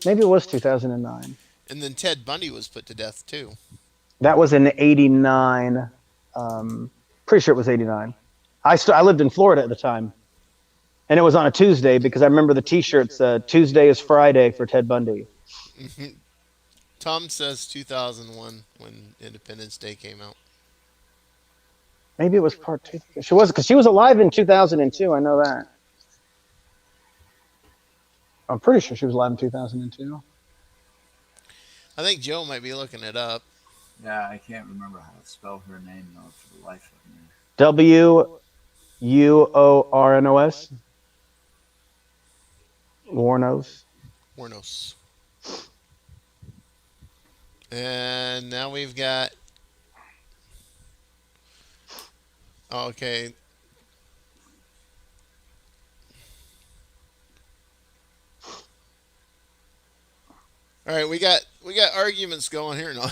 Speaker 3: Maybe it was 2009.
Speaker 2: And then Ted Bundy was put to death too.
Speaker 3: That was in '89. Pretty sure it was '89. I lived in Florida at the time, and it was on a Tuesday because I remember the T-shirts. Tuesday is Friday for Ted Bundy.
Speaker 2: Tom says 2001 when Independence Day came out.
Speaker 3: Maybe it was part two. She was because she was alive in 2002. I know that. I'm pretty sure she was alive in 2002.
Speaker 2: I think Joe might be looking it up.
Speaker 1: Yeah, I can't remember how to spell her name though for the life of me.
Speaker 3: Wuornos. Warnos.
Speaker 2: Warnos. And now we've got. Oh, okay. All right, we got arguments going here now.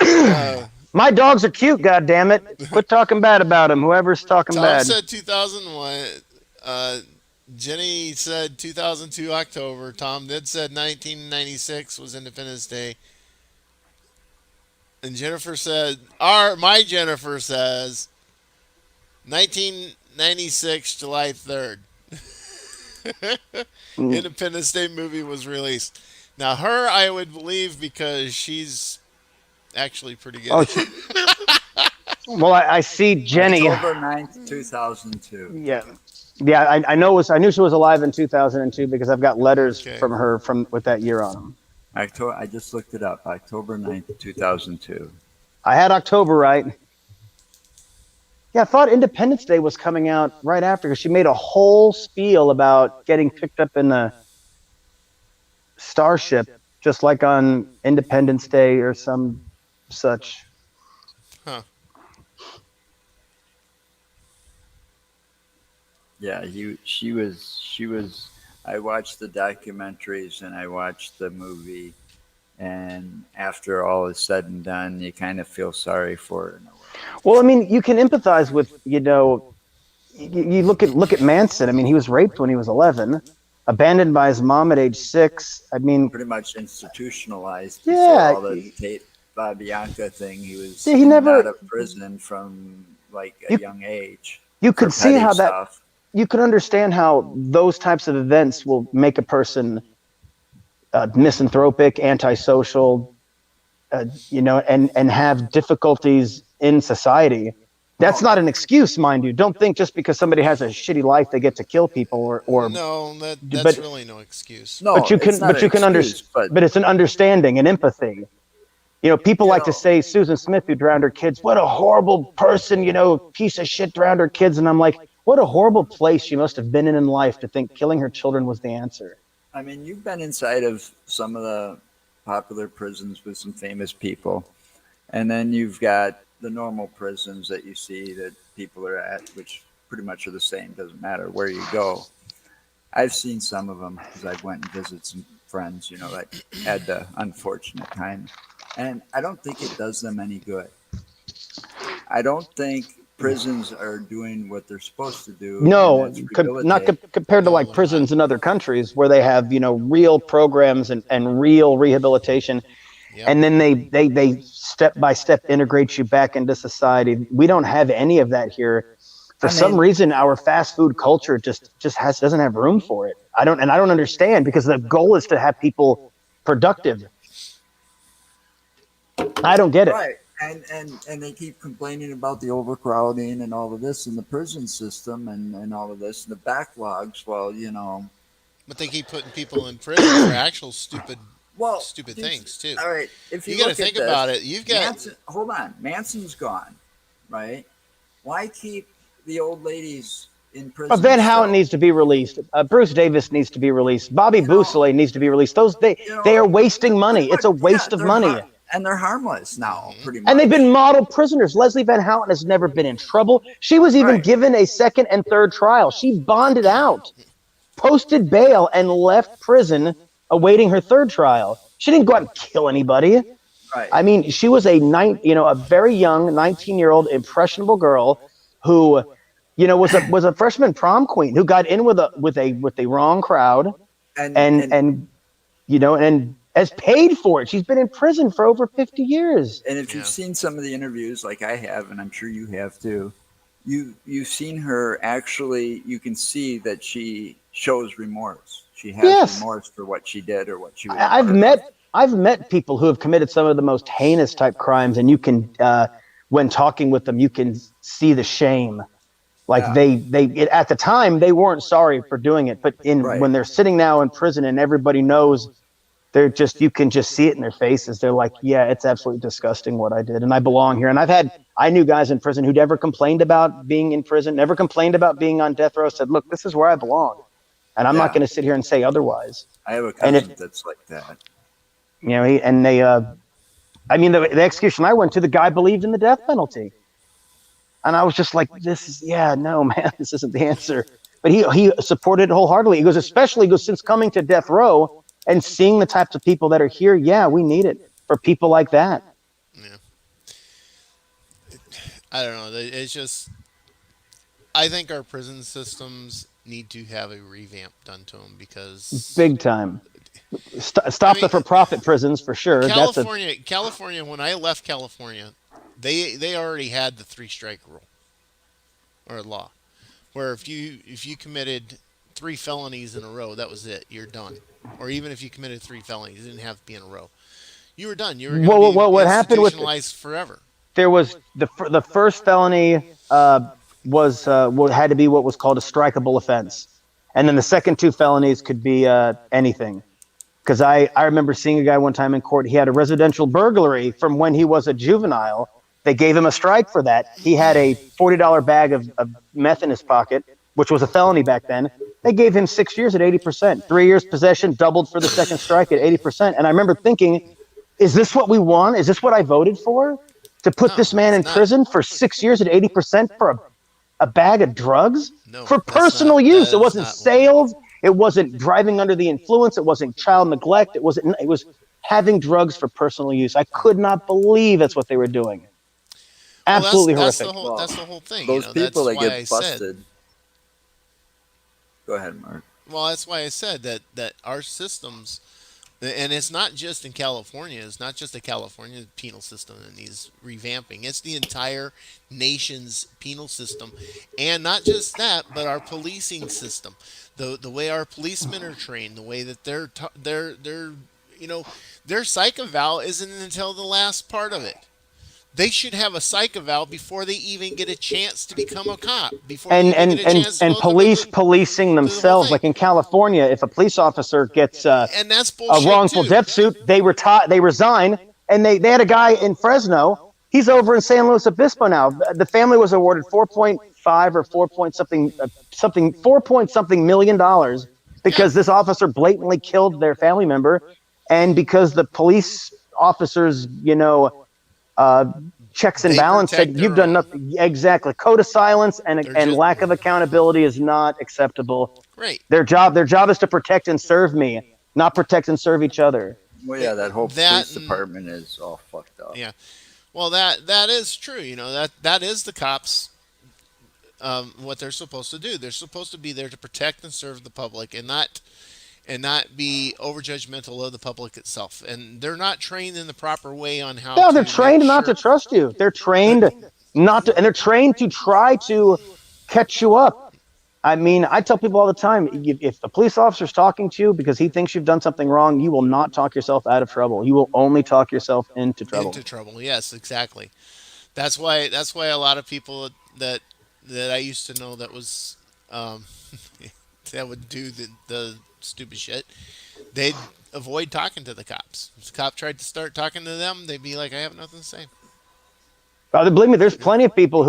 Speaker 2: uh,
Speaker 3: My dogs are cute. God damn it! Quit talking bad about them. Whoever's talking
Speaker 2: Tom
Speaker 3: bad.
Speaker 2: said 2001. Uh, Jenny said 2002 October. Tom did said 1996 was Independence Day. And Jennifer said, my Jennifer says 1996 July 3rd.
Speaker 3: Mm.
Speaker 2: Independence Day movie was released. Now her I would believe because she's actually pretty good.
Speaker 3: Oh, well, I see Jenny.
Speaker 1: October 9th, 2002.
Speaker 3: Yeah, yeah. I know. I knew she was alive in 2002 because I've got letters
Speaker 2: Okay.
Speaker 3: from her from with that year on them.
Speaker 1: I just looked it up. October 9th, 2002.
Speaker 3: I had October right. Yeah, I thought Independence Day was coming out right after because she made a whole spiel about getting picked up in the starship, just like on Independence Day or some such.
Speaker 2: Huh.
Speaker 1: Yeah, she was. I watched the documentaries and I watched the movie, and after all is said and done, you kind of feel sorry for her in a way.
Speaker 3: Well, I mean, you can empathize with you look at Manson. I mean, he was raped when he was 11, abandoned by his mom at age 6. I mean,
Speaker 1: Pretty much institutionalized before
Speaker 3: yeah,
Speaker 1: all the Tate Bianca thing. He was
Speaker 3: he
Speaker 1: in and out
Speaker 3: never.
Speaker 1: of prison from like a
Speaker 3: You
Speaker 1: young age
Speaker 3: you
Speaker 1: for
Speaker 3: could see
Speaker 1: petty
Speaker 3: how that.
Speaker 1: stuff.
Speaker 3: You could understand how those types of events will make a person misanthropic, antisocial, and have difficulties in society. That's
Speaker 1: No,
Speaker 3: not an excuse, mind you. Don't think just because somebody has a shitty life they get to kill people, or
Speaker 2: No, that's
Speaker 3: but
Speaker 2: really no excuse.
Speaker 1: no, it's not an excuse,
Speaker 3: but it's an understanding and empathy. People
Speaker 1: you
Speaker 3: like to
Speaker 1: know,
Speaker 3: say Susan Smith, who drowned her kids, what a horrible person, piece of shit, drowned her kids. And I'm like, what a horrible place she must have been in life to think killing her children was the answer.
Speaker 1: I mean, you've been inside of some of the popular prisons with some famous people, and then you've got the normal prisons that you see that people are at, which pretty much are the same. Doesn't matter where you go. I've seen some of them because I went and visited some friends, that had the unfortunate time, and I don't think it does them any good. I don't think prisons are doing what they're supposed to do, and
Speaker 3: No,
Speaker 1: that's
Speaker 3: not
Speaker 1: rehabilitate.
Speaker 3: compared to
Speaker 2: No,
Speaker 3: like
Speaker 2: they're not.
Speaker 3: prisons in other countries where they have, real programs and real rehabilitation.
Speaker 2: Yep.
Speaker 3: And then they step by step integrate you back into society. We don't have any of that here. For
Speaker 1: I
Speaker 3: some
Speaker 1: mean,
Speaker 3: reason, our fast food culture just doesn't have room for it. I don't understand because the goal is to have people productive. I don't get it.
Speaker 1: right. And they keep complaining about the overcrowding and all of this in the prison system and all of this and the backlogs. Well,
Speaker 2: But they keep putting people in prison for actual
Speaker 1: well,
Speaker 2: stupid things too.
Speaker 1: all right. If
Speaker 2: You
Speaker 1: you
Speaker 2: got to
Speaker 1: look at
Speaker 2: think about
Speaker 1: this,
Speaker 2: it. You've got
Speaker 1: Manson. Hold on, Manson's gone, right? Why keep the old ladies in prison
Speaker 3: Van Houten
Speaker 1: still?
Speaker 3: needs to be released. Bruce Davis needs to be released. Bobby
Speaker 1: You know,
Speaker 3: Boussolet needs to be released. Those
Speaker 1: you
Speaker 3: they
Speaker 1: know,
Speaker 3: are wasting money.
Speaker 1: pretty
Speaker 3: It's
Speaker 1: much,
Speaker 3: a
Speaker 1: yeah,
Speaker 3: waste of money.
Speaker 1: and they're harmless now,
Speaker 2: hmm
Speaker 1: pretty
Speaker 3: And they've been
Speaker 1: much.
Speaker 3: model prisoners. Leslie Van Houten has never been in trouble. She was even
Speaker 1: Right.
Speaker 3: given a second and third trial. She bonded out, posted bail, and left prison awaiting her third trial. She didn't go out and kill anybody.
Speaker 1: Right.
Speaker 3: I mean, she was a very young 19-year-old impressionable girl who, was a freshman prom queen who got in with a wrong crowd
Speaker 1: And
Speaker 3: and has paid for it. She's been in prison for over 50 years.
Speaker 1: if you've
Speaker 2: Yeah.
Speaker 1: seen some of the interviews, like I have, and I'm sure you have too, you've seen her actually. You can see that she shows remorse. She has
Speaker 3: Yes.
Speaker 1: remorse for what she did or what she was a
Speaker 3: I've
Speaker 1: part of.
Speaker 3: met I've met people who have committed some of the most heinous type crimes, and you can, when talking with them, you can see the shame. Like
Speaker 1: Yeah.
Speaker 3: at the time they weren't sorry for doing it, but in
Speaker 1: Right.
Speaker 3: when they're sitting now in prison and everybody knows, they're just you can just see it in their faces. They're like, yeah, it's absolutely disgusting what I did, and I belong here. And I knew guys in prison who never complained about being in prison, never complained about being on death row. Said, look, this is where I belong, and I'm not
Speaker 1: Yeah.
Speaker 3: going to sit here and say otherwise.
Speaker 1: I have a
Speaker 3: And if
Speaker 1: cousin that's like that.
Speaker 3: and they I mean, the execution I went to, the guy believed in the death penalty. And I was just like, yeah, no, man, this isn't the answer. But he supported it wholeheartedly. He goes, since coming to death row and seeing the types of people that are here, yeah, we need it for people like that.
Speaker 2: Yeah. I don't know. It's just I think our prison systems need to have a revamp done to them because
Speaker 3: Big time.
Speaker 2: I
Speaker 3: Stop the
Speaker 2: mean,
Speaker 3: for profit prisons for sure.
Speaker 2: California. When I left California, they already had the three strike rule or law, where if you committed three felonies in a row, that was it. You're done. Or even if you committed three felonies, it didn't have to be in a row. You were done. You were going to be
Speaker 3: What happened with
Speaker 2: institutionalized forever.
Speaker 3: there was the first felony was had to be what was called a strikeable offense, and then the second two felonies could be anything. Because I remember seeing a guy one time in court. He had a residential burglary from when he was a juvenile. They gave him a strike for that. He had a $40 bag of meth in his pocket, which was a felony back then. They gave him 6 years at 80%. 3 years possession, doubled for the second strike at 80%. And I remember thinking, is this what we want? Is this what I voted for? To put
Speaker 2: No,
Speaker 3: this man
Speaker 2: it's
Speaker 3: in
Speaker 2: not.
Speaker 3: prison for 6 years at 80% for a bag of drugs
Speaker 2: No,
Speaker 3: for
Speaker 2: that's not.
Speaker 3: personal use? It
Speaker 2: That is
Speaker 3: wasn't
Speaker 2: not what we
Speaker 3: sales. It wasn't driving under the influence. It wasn't child neglect. It was having drugs for personal use. I could not believe that's what they were doing.
Speaker 2: Well,
Speaker 3: Absolutely horrific.
Speaker 1: Well,
Speaker 2: that's the whole thing.
Speaker 1: those people
Speaker 2: That's
Speaker 1: that
Speaker 2: why
Speaker 1: get
Speaker 2: I said.
Speaker 1: busted. Go ahead, Mark.
Speaker 2: Well, that's why I said that our systems, and it's not just in California. It's not just the California penal system that needs revamping. It's the entire nation's penal system, and not just that, but our policing system. The way our policemen are trained, the way that they're you know their psych eval isn't until the last part of it. They should have a psych eval before they even get a chance to become a cop, before they
Speaker 3: and
Speaker 2: even get
Speaker 3: and
Speaker 2: a
Speaker 3: and
Speaker 2: chance to
Speaker 3: and
Speaker 2: go through
Speaker 3: police policing
Speaker 2: through the whole
Speaker 3: themselves.
Speaker 2: thing.
Speaker 3: Like in California, if a police officer gets
Speaker 2: And that's
Speaker 3: a
Speaker 2: bullshit
Speaker 3: wrongful
Speaker 2: too.
Speaker 3: death suit, they resign. And they had a guy in Fresno. He's over in San Luis Obispo now. The family was awarded 4.5 or 4 point something something 4 point something $1 million
Speaker 2: Yeah,
Speaker 3: because this officer blatantly killed their family member, and because the police officers, uh, checks and
Speaker 2: they
Speaker 3: balance
Speaker 2: protect
Speaker 3: said you've
Speaker 2: their
Speaker 3: done
Speaker 2: own.
Speaker 3: nothing. Exactly. Code of silence
Speaker 2: They're
Speaker 3: and
Speaker 2: just
Speaker 3: lack of accountability is not acceptable.
Speaker 2: great.
Speaker 3: Their job is to protect and serve me, not protect and serve each other.
Speaker 1: Well, yeah, that whole
Speaker 2: That
Speaker 1: police
Speaker 2: and
Speaker 1: department is all fucked up.
Speaker 2: yeah, well that is true. That is the cops. What they're supposed to do. They're supposed to be there to protect and serve the public, and not be overjudgmental of the public itself. And they're not trained in the proper way on how
Speaker 3: No, they're
Speaker 2: to make
Speaker 3: trained not to
Speaker 2: sure.
Speaker 3: trust you. They're
Speaker 2: They're,
Speaker 3: trained not to, and they're trained to try to catch you up. I mean, I tell people all the time, if a police officer's talking to you because he thinks you've done something wrong, you will not talk yourself out of trouble. You will only talk yourself into
Speaker 2: into
Speaker 3: trouble.
Speaker 2: trouble. Yes, exactly. That's why a lot of people that I used to know that was um, that would do the stupid shit. They'd avoid talking to the cops. If the cop tried to start talking to them, they'd be like, "I have nothing to say."
Speaker 3: Believe me, there's
Speaker 2: You know?
Speaker 3: plenty of people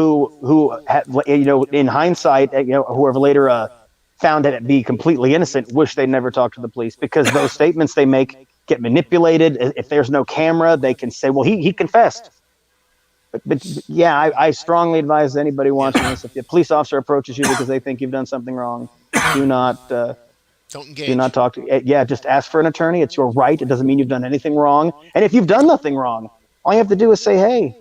Speaker 3: in hindsight, who have later found it to be completely innocent, wish they never talked to the police because those statements they make get manipulated. If there's no camera, they can say, "Well, he confessed." But yeah, I strongly advise anybody
Speaker 2: Yeah.
Speaker 3: watching this: if a police officer approaches you because they think you've done something wrong, do not.
Speaker 2: Don't
Speaker 3: Do not
Speaker 2: engage.
Speaker 3: talk to. Yeah, just ask for an attorney. It's your right. It doesn't mean you've done anything wrong. And if you've done nothing wrong, all you have to do is say, "Hey,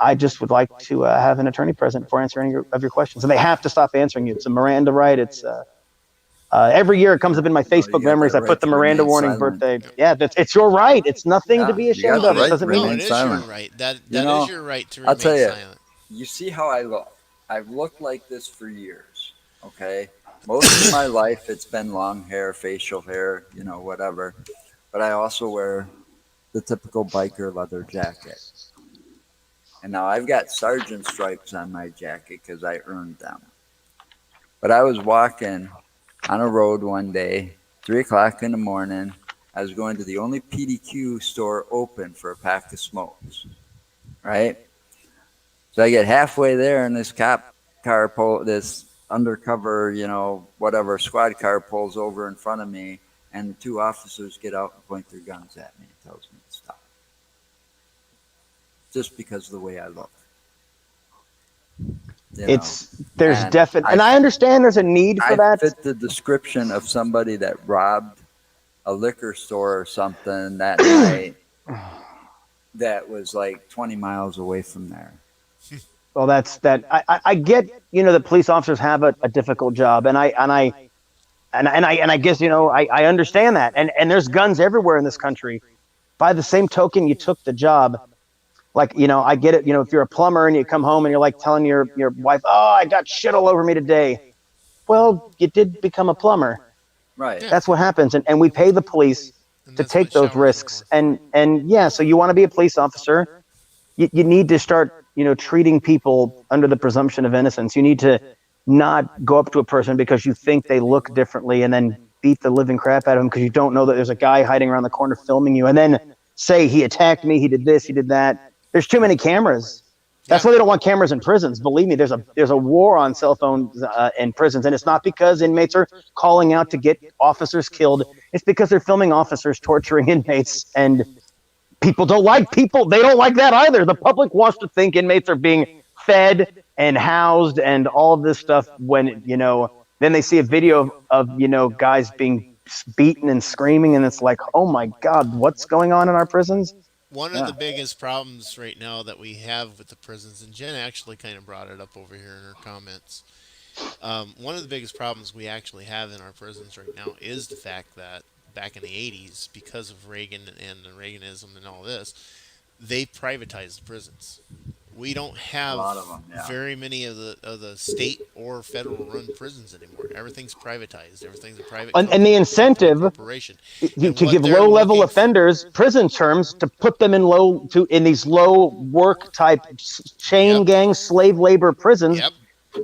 Speaker 3: I just would like to have an attorney present for answering of your questions." And they have to stop answering you. It's a Miranda right. Every year it comes up in my
Speaker 1: No, you
Speaker 3: Facebook
Speaker 1: got
Speaker 3: memories.
Speaker 1: that
Speaker 3: I put
Speaker 1: right
Speaker 3: the
Speaker 1: to
Speaker 3: Miranda
Speaker 1: remain
Speaker 3: warning
Speaker 1: silent.
Speaker 3: birthday.
Speaker 2: Yep.
Speaker 3: Yeah, it's your right. It's nothing to
Speaker 1: Yeah,
Speaker 3: be
Speaker 1: you got
Speaker 3: ashamed
Speaker 2: No,
Speaker 1: the
Speaker 3: of. It
Speaker 1: right
Speaker 2: it
Speaker 1: to
Speaker 3: doesn't
Speaker 2: no,
Speaker 3: mean
Speaker 2: it
Speaker 1: remain
Speaker 2: is your
Speaker 1: silent.
Speaker 2: right. That
Speaker 1: You
Speaker 2: that is
Speaker 1: know,
Speaker 2: your right to
Speaker 1: I'll tell
Speaker 2: remain
Speaker 1: you,
Speaker 2: silent.
Speaker 1: you see how I look. I've looked like this for years. Okay, most of my life it's been long hair, facial hair, whatever. But I also wear the typical biker leather jacket. And now I've got sergeant stripes on my jacket because I earned them. But I was walking on a road one day, 3 o'clock in the morning. I was going to the only PDQ store open for a pack of smokes, right? So I get halfway there, and this undercover, whatever squad car pulls over in front of me, and the two officers get out and point their guns at me and tells me to stop, just because of the way I look, you know.
Speaker 3: it's there's
Speaker 1: And
Speaker 3: definite, and I understand there's a need for
Speaker 1: I
Speaker 3: that.
Speaker 1: fit the description of somebody that robbed a liquor store or something that night that was like 20 miles away from there.
Speaker 3: Well, that's that. I get that police officers have a difficult job, and I guess I understand that, and there's guns everywhere in this country. By the same token, you took the job. Like, I get it. If you're a plumber and you come home and you're like telling your wife, "Oh, I got shit all over me today." Well, you did become a plumber.
Speaker 1: Right.
Speaker 2: Yeah,
Speaker 3: That's what happens, and we pay the police
Speaker 2: and
Speaker 3: to
Speaker 2: that's what
Speaker 3: take those
Speaker 2: showers are
Speaker 3: risks.
Speaker 2: for.
Speaker 3: And yeah, so you want to be a police officer, you need to start treating people under the presumption of innocence. You need to not go up to a person because you think they look differently and then beat the living crap out of them because you don't know that there's a guy hiding around the corner filming you, and then say he attacked me, he did this, he did that. There's too many cameras.
Speaker 2: Yeah,
Speaker 3: That's why they don't want cameras in prisons. Believe me, there's a war on cell phones in prisons, and it's not because inmates are calling out to get officers killed. It's because they're filming officers torturing inmates, and people don't like people. They don't like that either. The public wants to think inmates are being fed and housed and all of this stuff when, then they see a video of guys being beaten and screaming. And it's like, oh my God, what's going on in our prisons?
Speaker 2: one of
Speaker 1: Yeah.
Speaker 2: the biggest problems right now that we have with the prisons, and Jen actually kind of brought it up over here in her comments. One of the biggest problems we actually have in our prisons right now is the fact that back in the 80s, because of Reagan and the Reaganism and all this, they privatized the prisons. We don't
Speaker 1: A
Speaker 2: have
Speaker 1: lot of them, yeah.
Speaker 2: very many of the state or federal run prisons anymore. Everything's privatized. Everything's a private
Speaker 3: And the
Speaker 2: company to a
Speaker 3: incentive
Speaker 2: corporation. And
Speaker 3: to
Speaker 2: what
Speaker 3: give
Speaker 2: they're
Speaker 3: low level
Speaker 2: looking for,
Speaker 3: offenders prison terms to put them in these low work type chain
Speaker 2: yep,
Speaker 3: gang slave labor prisons.
Speaker 2: yep,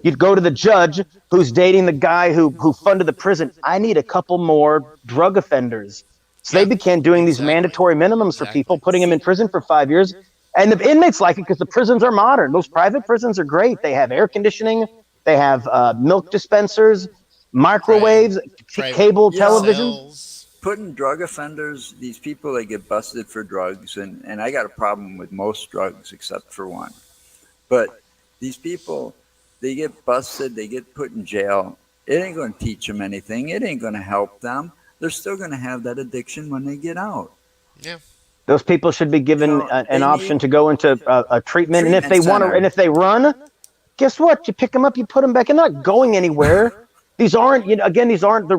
Speaker 3: You'd go to the judge who's dating the guy who funded the prison. I need a couple more drug offenders. So they
Speaker 2: yeah,
Speaker 3: began doing these
Speaker 2: exactly,
Speaker 3: mandatory minimums for people,
Speaker 2: exactly.
Speaker 3: putting them in prison for 5 years. And the inmates like it because the prisons are modern. Those private prisons are great. They have air conditioning, they have milk dispensers,
Speaker 2: Private,
Speaker 3: microwaves,
Speaker 2: private
Speaker 3: cable
Speaker 1: You know,
Speaker 3: television.
Speaker 2: cells.
Speaker 1: putting drug offenders, these people that get busted for drugs, and I got a problem with most drugs except for one. But these people, they get busted, they get put in jail. It ain't going to teach them anything. It ain't going to help them. They're still going to have that addiction when they get out.
Speaker 2: Yeah,
Speaker 3: Those people should be given an
Speaker 1: They need
Speaker 3: option to go into a treatment. And if
Speaker 1: treatment
Speaker 3: they want to, and
Speaker 1: center.
Speaker 3: if they run, guess what? You pick them up, you put them back, and they're not going anywhere. These aren't, again, these aren't the,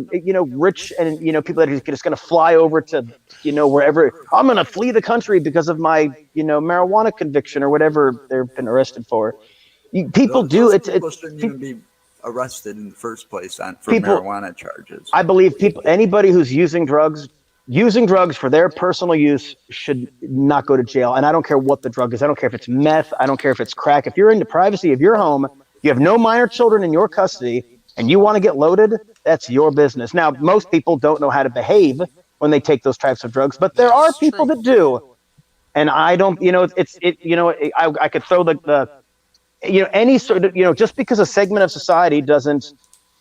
Speaker 3: rich and, people that are just going to fly over to, wherever. I'm going to flee the country because of my, marijuana conviction or whatever they've been arrested for. People do,
Speaker 1: Those
Speaker 3: it's
Speaker 1: people shouldn't even be arrested in the first place for
Speaker 3: people,
Speaker 1: marijuana charges.
Speaker 3: I believe anybody who's using drugs for their personal use should not go to jail. And I don't care what the drug is. I don't care if it's meth. I don't care if it's crack. If you're in the privacy of your home, you have no minor children in your custody, and you want to get loaded, that's your business. Now, most people don't know how to behave when they take those types of drugs, but there are
Speaker 2: that's
Speaker 3: people
Speaker 2: true.
Speaker 3: that do. And I don't, I could throw the any sort of, just because a segment of society doesn't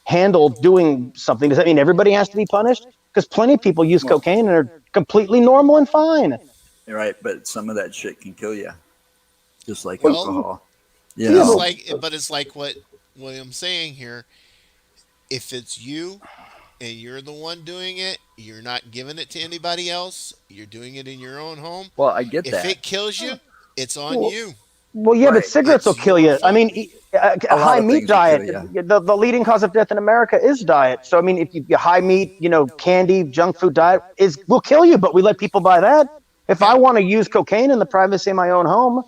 Speaker 3: handle doing something, does that mean everybody has to be punished? Because plenty of people use
Speaker 1: Well,
Speaker 3: cocaine and are completely normal and fine.
Speaker 1: you're right, but some of that shit can kill you, just like
Speaker 3: Well,
Speaker 2: Well,
Speaker 1: alcohol. You
Speaker 3: yeah,
Speaker 1: know,
Speaker 2: but it's like what William's saying here. If it's you and you're the one doing it, you're not giving it to anybody else. You're doing it in your own home.
Speaker 1: Well, I get
Speaker 2: If
Speaker 1: that.
Speaker 2: it kills you, it's on
Speaker 3: Well,
Speaker 2: you.
Speaker 3: well, yeah, but
Speaker 1: Right.
Speaker 3: cigarettes will
Speaker 2: It's
Speaker 3: kill
Speaker 2: your
Speaker 3: you. I
Speaker 2: fault.
Speaker 3: mean, a
Speaker 1: A lot
Speaker 3: high
Speaker 1: of
Speaker 3: meat
Speaker 1: things will
Speaker 3: diet.
Speaker 1: kill you.
Speaker 3: The leading cause of death in America is diet. So I mean, if you high meat, candy, junk food diet is will kill you. But we let people buy that. If I
Speaker 2: Yeah.
Speaker 3: want to use cocaine in the privacy of my own home,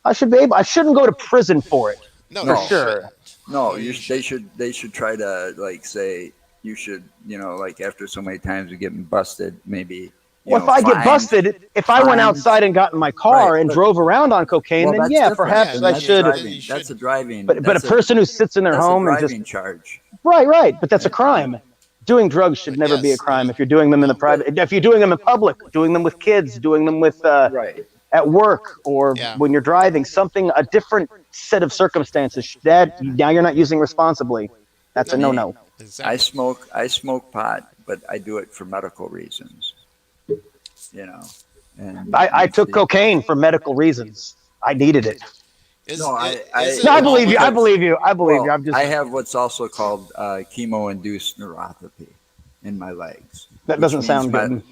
Speaker 3: I should be able. I shouldn't go to prison for it,
Speaker 2: No,
Speaker 3: for
Speaker 2: you
Speaker 1: No,
Speaker 3: sure.
Speaker 2: shouldn't.
Speaker 1: no.
Speaker 2: No, you
Speaker 1: They
Speaker 2: shouldn't.
Speaker 1: should try to like say you should like after so many times of getting busted, maybe
Speaker 3: Well, if I get
Speaker 1: fines,
Speaker 3: busted, if I went
Speaker 1: fines.
Speaker 3: outside and got in my
Speaker 1: Right,
Speaker 3: car and
Speaker 1: but
Speaker 3: drove around on cocaine,
Speaker 1: well,
Speaker 3: then
Speaker 1: that's
Speaker 3: yeah,
Speaker 1: different.
Speaker 2: Yeah,
Speaker 3: perhaps
Speaker 1: Then
Speaker 3: I
Speaker 2: then
Speaker 1: that's
Speaker 2: you
Speaker 3: should.
Speaker 2: then you
Speaker 1: driving. That's a
Speaker 2: shouldn't.
Speaker 1: driving.
Speaker 3: But a person who sits in their
Speaker 1: That's a
Speaker 3: home and just
Speaker 1: driving charge.
Speaker 3: right, but that's a
Speaker 1: Yeah,
Speaker 3: crime. Doing drugs should
Speaker 2: But
Speaker 3: never be a
Speaker 2: yes, I
Speaker 3: crime
Speaker 2: mean,
Speaker 3: if you're doing them in the
Speaker 2: no.
Speaker 1: but
Speaker 3: private. If you're doing them in public, doing them with kids, doing them with
Speaker 1: right.
Speaker 3: at work, or
Speaker 2: Yeah.
Speaker 3: when you're driving, something a different set of circumstances that now you're not using responsibly. That's a
Speaker 2: No.
Speaker 3: no
Speaker 1: Me,
Speaker 3: no.
Speaker 2: Exactly.
Speaker 1: I smoke pot, but I do it for medical reasons. You know, and
Speaker 3: I took cocaine for medical reasons. I needed it.
Speaker 1: no,
Speaker 2: Is
Speaker 3: No,
Speaker 2: it
Speaker 3: I
Speaker 1: it's
Speaker 3: believe you. I
Speaker 2: normal?
Speaker 1: because
Speaker 3: believe you. I believe you.
Speaker 1: well,
Speaker 3: I'm just
Speaker 1: I have what's also called chemo-induced neuropathy in my legs,
Speaker 3: that
Speaker 1: which
Speaker 3: doesn't
Speaker 1: means
Speaker 3: sound good.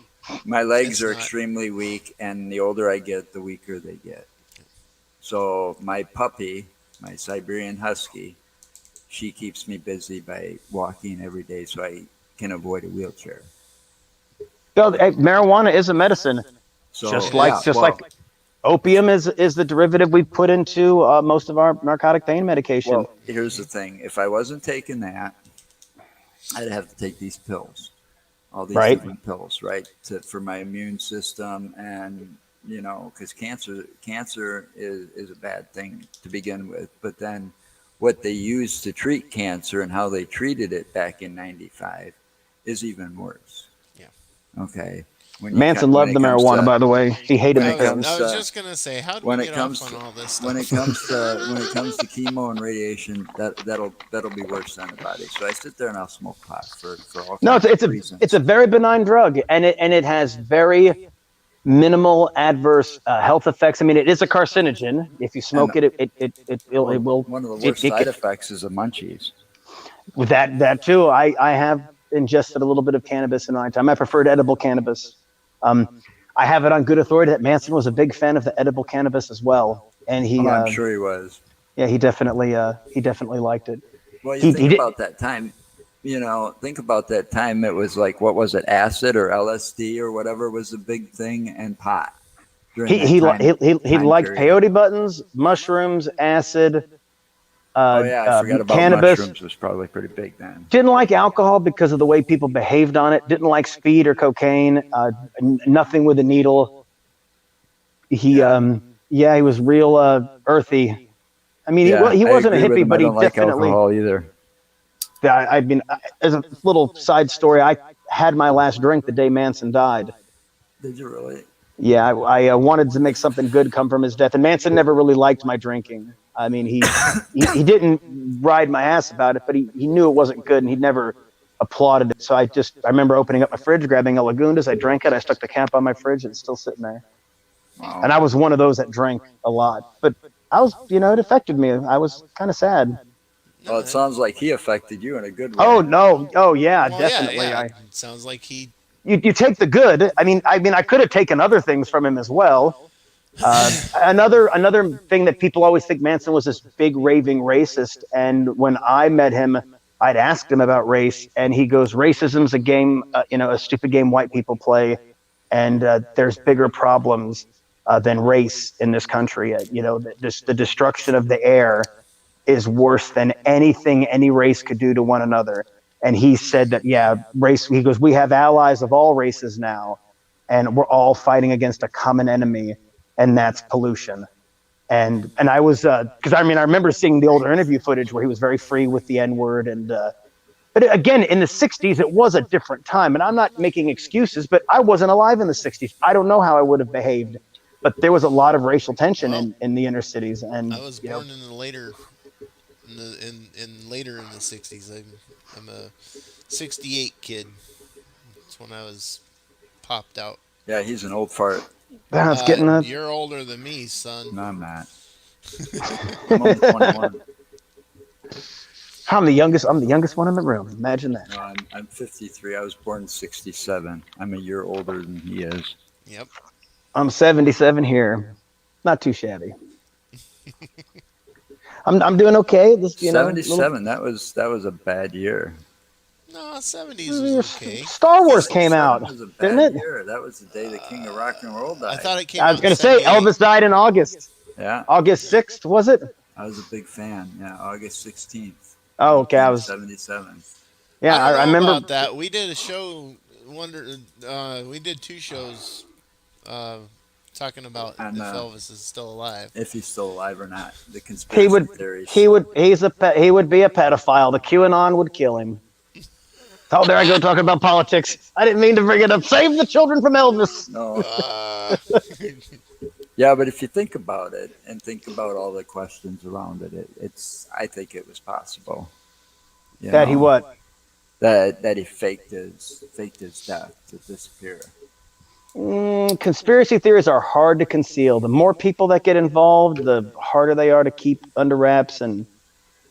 Speaker 1: my legs
Speaker 2: It's
Speaker 1: are
Speaker 2: not.
Speaker 1: extremely weak, and the older I get, the weaker they get. So my puppy, my Siberian Husky, she keeps me busy by walking every day, so I can avoid a wheelchair.
Speaker 3: Well, marijuana is a medicine,
Speaker 1: So yeah,
Speaker 3: just like opium is the derivative we put into most of our narcotic pain medication.
Speaker 1: here's the thing: if I wasn't taking that, I'd have to take these pills, all these
Speaker 3: Right?
Speaker 1: different pills, right, for my immune system, and because cancer is a bad thing to begin with, but then what they use to treat cancer and how they treated it back in '95 is even worse.
Speaker 2: Yeah.
Speaker 1: Okay,
Speaker 3: Manson
Speaker 1: when
Speaker 3: loved
Speaker 1: it
Speaker 3: the
Speaker 1: comes
Speaker 3: marijuana,
Speaker 1: to
Speaker 3: by the way. He hated
Speaker 1: when
Speaker 3: the
Speaker 1: it
Speaker 2: I
Speaker 1: comes
Speaker 3: pills.
Speaker 2: was
Speaker 1: to
Speaker 2: just gonna say, how do we
Speaker 1: when it
Speaker 2: get off
Speaker 1: comes
Speaker 2: on
Speaker 1: to
Speaker 2: all this
Speaker 1: when it
Speaker 2: stuff?
Speaker 1: comes to when it comes to chemo and radiation, that'll be worse than the body. So I sit there and I'll smoke pot for all
Speaker 3: No,
Speaker 1: kinds of
Speaker 3: it's a
Speaker 1: reasons.
Speaker 3: very benign drug, and it has very minimal adverse health effects. I mean, it is a carcinogen. If you
Speaker 1: And
Speaker 3: smoke it, it
Speaker 1: well,
Speaker 3: will
Speaker 1: one of the worst
Speaker 3: it
Speaker 1: side
Speaker 3: can,
Speaker 1: effects is the munchies.
Speaker 3: with that too. I have ingested a little bit of cannabis in my time. I preferred edible cannabis. Um, I have it on good authority that Manson was a big fan of the edible cannabis as well, and
Speaker 1: Oh, I'm sure he was.
Speaker 3: yeah, he definitely liked it.
Speaker 1: Well, you
Speaker 3: He
Speaker 1: think
Speaker 3: did.
Speaker 1: about that time. Think about that time. It was like what was it, acid or LSD or whatever was the big thing, and pot during that
Speaker 3: He
Speaker 1: time
Speaker 3: liked
Speaker 1: period.
Speaker 3: peyote buttons, mushrooms, acid,
Speaker 1: Oh yeah, I forgot about
Speaker 3: cannabis.
Speaker 1: mushrooms was probably pretty big then.
Speaker 3: Didn't like alcohol because of the way people behaved on it. Didn't like speed or cocaine. Nothing with a needle. He
Speaker 1: Yeah,
Speaker 3: yeah, he was real earthy. I mean,
Speaker 1: yeah,
Speaker 3: he
Speaker 1: I
Speaker 3: wasn't a
Speaker 1: agree with
Speaker 3: hippie,
Speaker 1: him. I
Speaker 3: but he
Speaker 1: don't like
Speaker 3: definitely.
Speaker 1: alcohol either.
Speaker 3: I mean, as a little side story, I had my last drink the day Manson died.
Speaker 1: Did you really?
Speaker 3: Yeah, I wanted to make something good come from his death, and Manson never really liked my drinking. I mean, he didn't ride my ass about it, but he knew it wasn't good, and he never applauded it. So I remember opening up my fridge, grabbing a Lagundas, I drank it, I stuck the cap on my fridge, and it's still sitting there.
Speaker 1: Wow.
Speaker 3: And I was one of those that drank a lot, but I was, it affected me. I was kind of sad.
Speaker 1: Well,
Speaker 2: No.
Speaker 1: it sounds like he affected you in a good
Speaker 3: Oh
Speaker 1: way.
Speaker 3: no, oh yeah,
Speaker 2: Well, yeah,
Speaker 3: definitely.
Speaker 2: yeah. It sounds like he.
Speaker 3: You take the good. I could have taken other things from him as well. Another thing that people always think Manson was this big raving racist, and when I met him, I'd asked him about race, and he goes, "Racism's a game, a stupid game white people play, and there's bigger problems than race in this country. The destruction of the air is worse than anything any race could do to one another." And he said that, yeah, race. He goes, "We have allies of all races now, and we're all fighting against a common enemy, and that's pollution." And I was because I remember seeing the older interview footage where he was very free with the N word, and but again, in the '60s, it was a different time, and I'm not making excuses, but I wasn't alive in the '60s. I don't know how I would have behaved, but there was a lot of racial tension
Speaker 2: Well,
Speaker 3: in the inner cities,
Speaker 2: I
Speaker 3: and
Speaker 2: was born in the later in later in the '60s. I'm a '68 kid. That's when I was popped out.
Speaker 1: Yeah, he's an old fart.
Speaker 3: it's getting a.
Speaker 2: You're older than me, son.
Speaker 1: No, I'm not. I'm only 21.
Speaker 3: I'm the youngest. I'm the youngest one in the room. Imagine that.
Speaker 1: No, I'm 53. I was born in 67. I'm a year older than he is.
Speaker 2: Yep.
Speaker 3: I'm 77 here. Not too shabby. I'm doing okay. This little
Speaker 1: 77. That was a bad year.
Speaker 2: No, 70s was okay.
Speaker 3: Star Wars
Speaker 2: Because
Speaker 3: came
Speaker 1: 77
Speaker 3: out,
Speaker 1: was a
Speaker 3: didn't
Speaker 1: bad
Speaker 3: it?
Speaker 1: year. That was the day the king of rock and roll
Speaker 2: I
Speaker 1: died.
Speaker 2: thought it came
Speaker 3: I
Speaker 2: out
Speaker 3: was
Speaker 2: in
Speaker 3: gonna say
Speaker 2: 78.
Speaker 3: Elvis died in August.
Speaker 1: Yeah,
Speaker 3: August 6th, was it?
Speaker 1: I was a big fan. Yeah, August 16th,
Speaker 3: Oh, okay. I was.
Speaker 1: 1977.
Speaker 3: Yeah,
Speaker 2: I don't
Speaker 3: I
Speaker 2: know
Speaker 3: remember.
Speaker 2: about that. We did a show. We did two shows uh, talking about
Speaker 1: And
Speaker 2: if Elvis is still alive.
Speaker 1: if he's still alive or not, the
Speaker 3: He
Speaker 1: conspiracy
Speaker 3: would.
Speaker 1: theories.
Speaker 3: He would be a pedophile. The QAnon would kill him. Oh, there I go talking about politics. I didn't mean to bring it up. Save the children from Elvis.
Speaker 1: No,
Speaker 2: uh,
Speaker 1: yeah, but if you think about it and think about all the questions around it, it's I think it was possible. You
Speaker 3: That he
Speaker 1: know
Speaker 3: what?
Speaker 1: that he faked his death to disappear.
Speaker 3: Conspiracy theories are hard to conceal. The more people that get involved, the harder they are to keep under wraps. And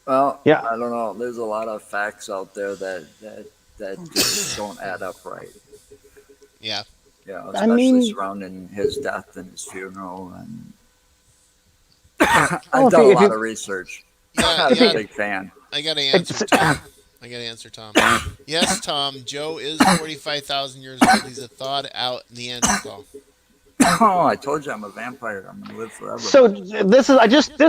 Speaker 1: Well,
Speaker 3: yeah,
Speaker 1: I don't know. There's a lot of facts out there that just don't add up right.
Speaker 2: yeah.
Speaker 3: I
Speaker 1: Especially
Speaker 3: mean,
Speaker 1: surrounding his death and his funeral, and
Speaker 3: oh,
Speaker 1: I've done a lot of research.
Speaker 2: Yeah,
Speaker 1: I'm
Speaker 3: if
Speaker 1: a
Speaker 2: yeah.
Speaker 3: you,
Speaker 1: big fan.
Speaker 2: I got to answer
Speaker 3: it's,
Speaker 2: Tom. I got to answer Tom. Yes, Tom. Joe is 45,000 years old. He's a thawed out Neanderthal.
Speaker 1: Oh, I told you I'm a vampire. I'm gonna live forever.
Speaker 3: so this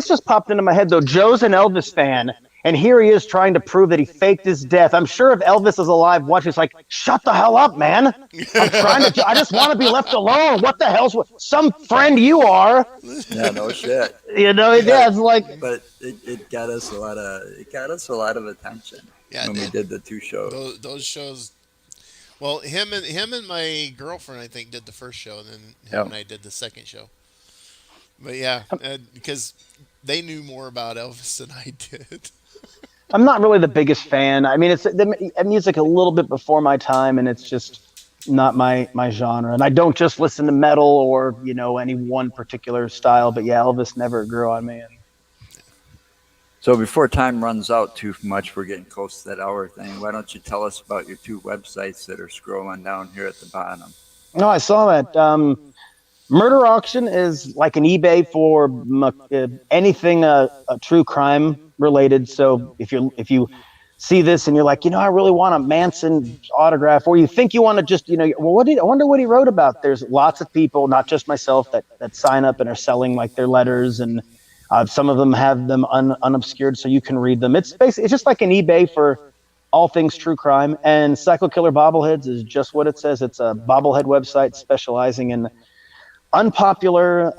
Speaker 3: just popped into my head though. Joe's an Elvis fan, and here he is trying to prove that he faked his death. I'm sure if Elvis is alive, watch, he's like, "Shut the hell up, man! I'm trying to. I just want to be left alone. What the hell's some friend you are?
Speaker 1: Yeah, no shit.
Speaker 3: Yeah, it's like
Speaker 1: But it got us a lot of attention
Speaker 2: Yeah, it
Speaker 1: when we
Speaker 2: did.
Speaker 1: did the two shows.
Speaker 2: Those shows. Well, him and my girlfriend I think did the first show, and then him
Speaker 1: Yeah.
Speaker 2: and I did the second show. But yeah, because they knew more about Elvis than I did.
Speaker 3: I'm not really the biggest fan. I mean, it's the music a little bit before my time, and it's just not my genre. And I don't just listen to metal or any one particular style. But yeah, Elvis never grew on me. And
Speaker 1: So before time runs out too much, we're getting close to that hour thing. Why don't you tell us about your two websites that are scrolling down here at the bottom?
Speaker 3: no, I saw that. Murder Auction is like an eBay for anything true crime related. So if you see this and you're like, I really want a Manson autograph, or you think you want to just, well, I wonder what he wrote about. There's lots of people, not just myself, that sign up and are selling like their letters, and some of them have them unobscured so you can read them. It's just like an eBay for all things true crime. And Psycho Killer Bobbleheads is just what it says. It's a bobblehead website specializing in unpopular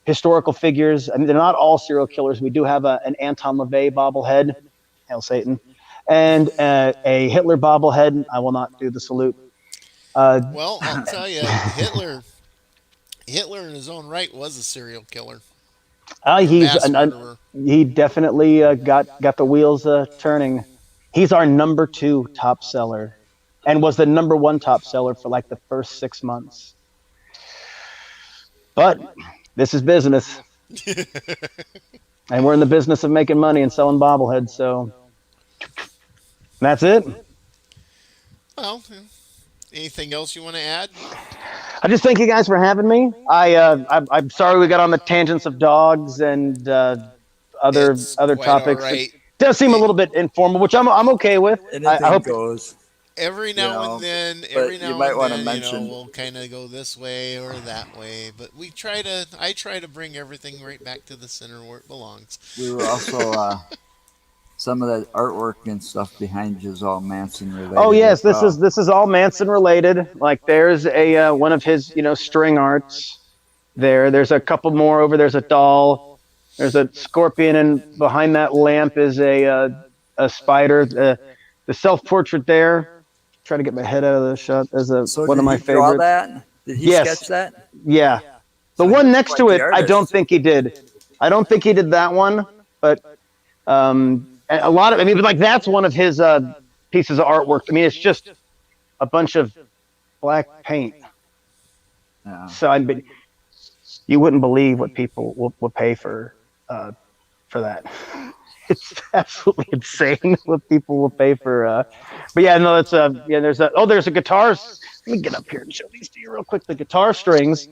Speaker 3: historical figures. I mean, they're not all serial killers. We do have an Anton LaVey bobblehead, hail Satan, and a Hitler bobblehead. I will not do the salute. Uh,
Speaker 2: Well, I'll tell you, Hitler in his own right was a serial killer, a
Speaker 3: he's
Speaker 2: mass murderer.
Speaker 3: he definitely got the wheels turning. He's our number 2 top seller, and was the number 1 top seller for like the first 6 months. But this is business, and we're in the business of making money and selling bobbleheads. So that's it.
Speaker 2: Well, anything else you want to add?
Speaker 3: I just thank you guys for having me. I'm sorry we got on the tangents of dogs and
Speaker 2: It's
Speaker 3: other
Speaker 2: quite all
Speaker 3: topics. It
Speaker 2: right.
Speaker 3: does seem a
Speaker 2: It,
Speaker 3: little bit informal, which I'm okay with. I
Speaker 1: Anything
Speaker 3: hope.
Speaker 1: goes,
Speaker 2: every
Speaker 1: you
Speaker 2: now and
Speaker 1: know.
Speaker 2: then,
Speaker 1: But you might want to mention
Speaker 2: we'll kind of go this way or that way. But I try to bring everything right back to the center where it belongs.
Speaker 1: we were also some of that artwork and stuff behind you is all Manson
Speaker 3: Oh
Speaker 1: related
Speaker 3: yes,
Speaker 1: as well.
Speaker 3: this is all Manson related. Like there's a one of his string arts there. There's a couple more over. There's a doll. There's a scorpion, and behind that lamp is a spider. The self portrait there. Try to get my head out of the shot. As
Speaker 1: So
Speaker 3: one of
Speaker 1: did
Speaker 3: my
Speaker 1: he draw
Speaker 3: favorites.
Speaker 1: that? Did he
Speaker 3: Yes,
Speaker 1: sketch that?
Speaker 3: yeah. The
Speaker 1: So he
Speaker 3: one
Speaker 1: was
Speaker 3: next
Speaker 1: quite
Speaker 3: to
Speaker 1: the
Speaker 3: it, I don't
Speaker 1: artist.
Speaker 3: think he did. I don't think he did that one, but and a lot of. I mean, like that's one of his pieces of artwork. I mean, it's just a bunch of black paint.
Speaker 1: Yeah.
Speaker 3: So I mean, you wouldn't believe what people will pay uh, for that. It's absolutely insane what people will pay for. But yeah, no, that's yeah. There's a guitar. Let me get up here and show these to you real quick. The guitar strings.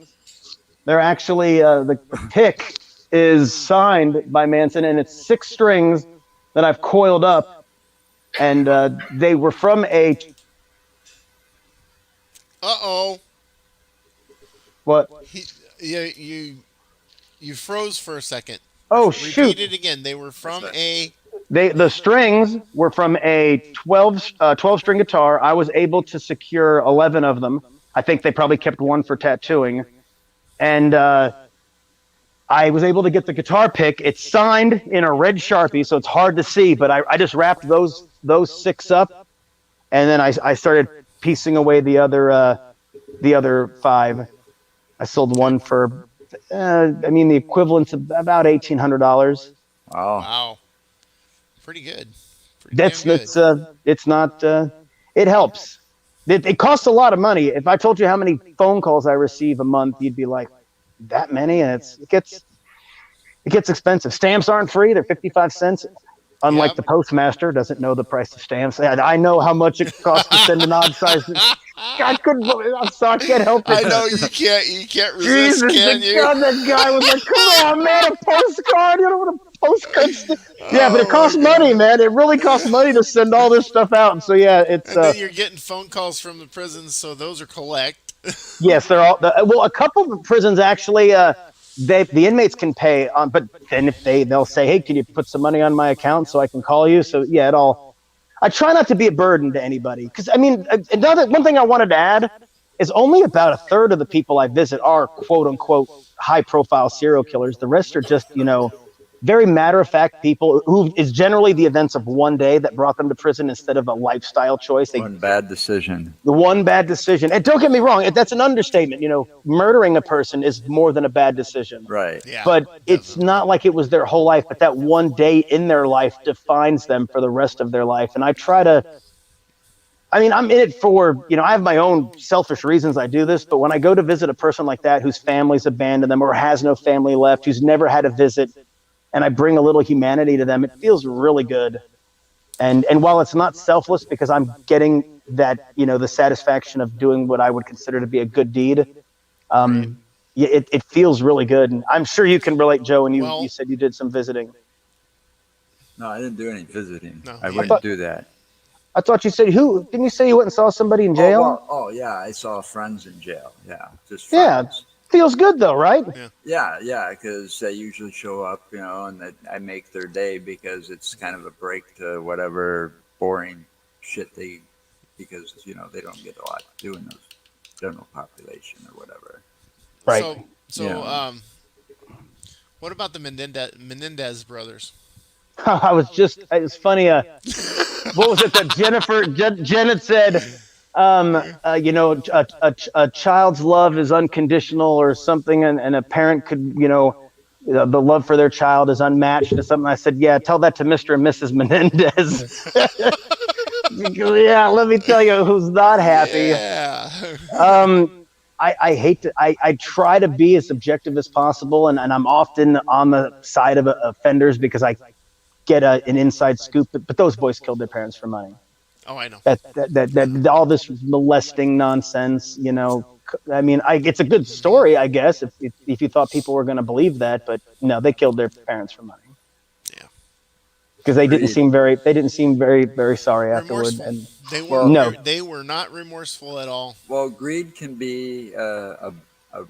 Speaker 3: They're actually the pick is signed by Manson, and it's six strings that I've coiled up, and they were from a
Speaker 2: Uh-oh.
Speaker 3: what?
Speaker 2: He, you froze for a second.
Speaker 3: Oh
Speaker 2: Repeat
Speaker 3: shoot!
Speaker 2: it again. They were
Speaker 1: That's
Speaker 2: from
Speaker 1: right.
Speaker 2: a.
Speaker 3: The strings were from a 12 string guitar. I was able to secure 11 of them. I think they probably kept one for tattooing, and I was able to get the guitar pick. It's signed in a red Sharpie, so it's hard to see. But I just wrapped those six up, and then I started piecing away the other five. I sold
Speaker 2: Okay.
Speaker 3: one for I mean the equivalent of about $1,800.
Speaker 1: Wow.
Speaker 2: Wow. Pretty good. Pretty damn
Speaker 3: That's
Speaker 2: good.
Speaker 3: it's not it helps. It costs a lot of money. If I told you how many phone calls I receive a month, you'd be like, that many, and it gets expensive. Stamps aren't free; they're 55 cents. Unlike
Speaker 2: Yep.
Speaker 3: the postmaster, doesn't know the price of stamps. I know how much it costs to send an odd size. I couldn't. I'm sorry, I can't help it.
Speaker 2: I know you can't resist,
Speaker 3: Jesus,
Speaker 2: can you?
Speaker 3: that guy was like, "Come on, man, a postcard. You know what a postcard?" Yeah, but it
Speaker 2: Oh my
Speaker 3: costs money,
Speaker 2: god.
Speaker 3: man. It really costs money to send all this stuff out. And so yeah, it's
Speaker 2: And then you're getting phone calls from the prisons, so those are collect.
Speaker 3: yes, they're all well. A couple of prisons actually, the inmates can pay on, but then if they'll say, "Hey, can you put some money on my account so I can call you?" So yeah, it all. I try not to be a burden to anybody because I mean, another one thing I wanted to add is only about a third of the people I visit are quote unquote high profile serial killers. The rest are just very matter of fact people who is generally the events of one day that brought them to prison instead of a lifestyle choice. They
Speaker 1: One bad decision.
Speaker 3: the one bad decision. And don't get me wrong, that's an understatement. Murdering a person is more than a bad decision.
Speaker 1: Right.
Speaker 2: Yeah,
Speaker 3: But it's
Speaker 2: definitely.
Speaker 3: not like it was their whole life, but that one day in their life defines them for the rest of their life. And I try to, I mean, I'm in it for, I have my own selfish reasons I do this, but when I go to visit a person like that whose family's abandoned them or has no family left, who's never had a visit, and I bring a little humanity to them, it feels really good. And while it's not selfless because I'm getting that the satisfaction of doing what I would consider to be a good deed,
Speaker 2: Right.
Speaker 3: um, it feels really good. And I'm sure you can relate, Joe. And you
Speaker 2: Well,
Speaker 3: said you did some visiting.
Speaker 1: No, I didn't do any visiting.
Speaker 2: no,
Speaker 1: I
Speaker 3: I
Speaker 2: he.
Speaker 1: wouldn't
Speaker 3: thought
Speaker 1: do that.
Speaker 3: I thought you said who didn't you say you went and saw somebody in
Speaker 1: Oh
Speaker 3: jail?
Speaker 1: well. Oh yeah. I saw friends in jail. Yeah, just
Speaker 3: Yeah,
Speaker 1: friends.
Speaker 3: feels good though, right?
Speaker 2: Yeah.
Speaker 1: Yeah, yeah, because they usually show up, and that I make their day because it's kind of a break to whatever boring shit because they don't get a lot to do in the general population or whatever.
Speaker 3: Right.
Speaker 2: So
Speaker 1: You
Speaker 2: so
Speaker 1: know,
Speaker 2: what about the Menendez brothers?
Speaker 3: I was just it was funny. What was it that Janet said? A child's love is unconditional or something, and a parent could, the love for their child is unmatched or something. I said, yeah, tell that to Mr. and Mrs. Menendez. Yeah, let me tell you who's not happy.
Speaker 2: Yeah.
Speaker 3: Um, I hate to, I try to be as objective as possible, and I'm often on the side of offenders because I get an inside scoop. But those boys killed their parents for money.
Speaker 2: Oh, I know. I know.
Speaker 3: All this molesting nonsense, I mean, it's a good story, I guess, if you thought people were going to believe that, but no, they killed their parents for money
Speaker 2: Yeah.
Speaker 3: because
Speaker 1: greed.
Speaker 3: they didn't seem very, very sorry afterward.
Speaker 2: Remorseful.
Speaker 3: And
Speaker 2: They weren't.
Speaker 1: Well,
Speaker 3: no,
Speaker 2: They were not remorseful at all.
Speaker 1: well, greed can be a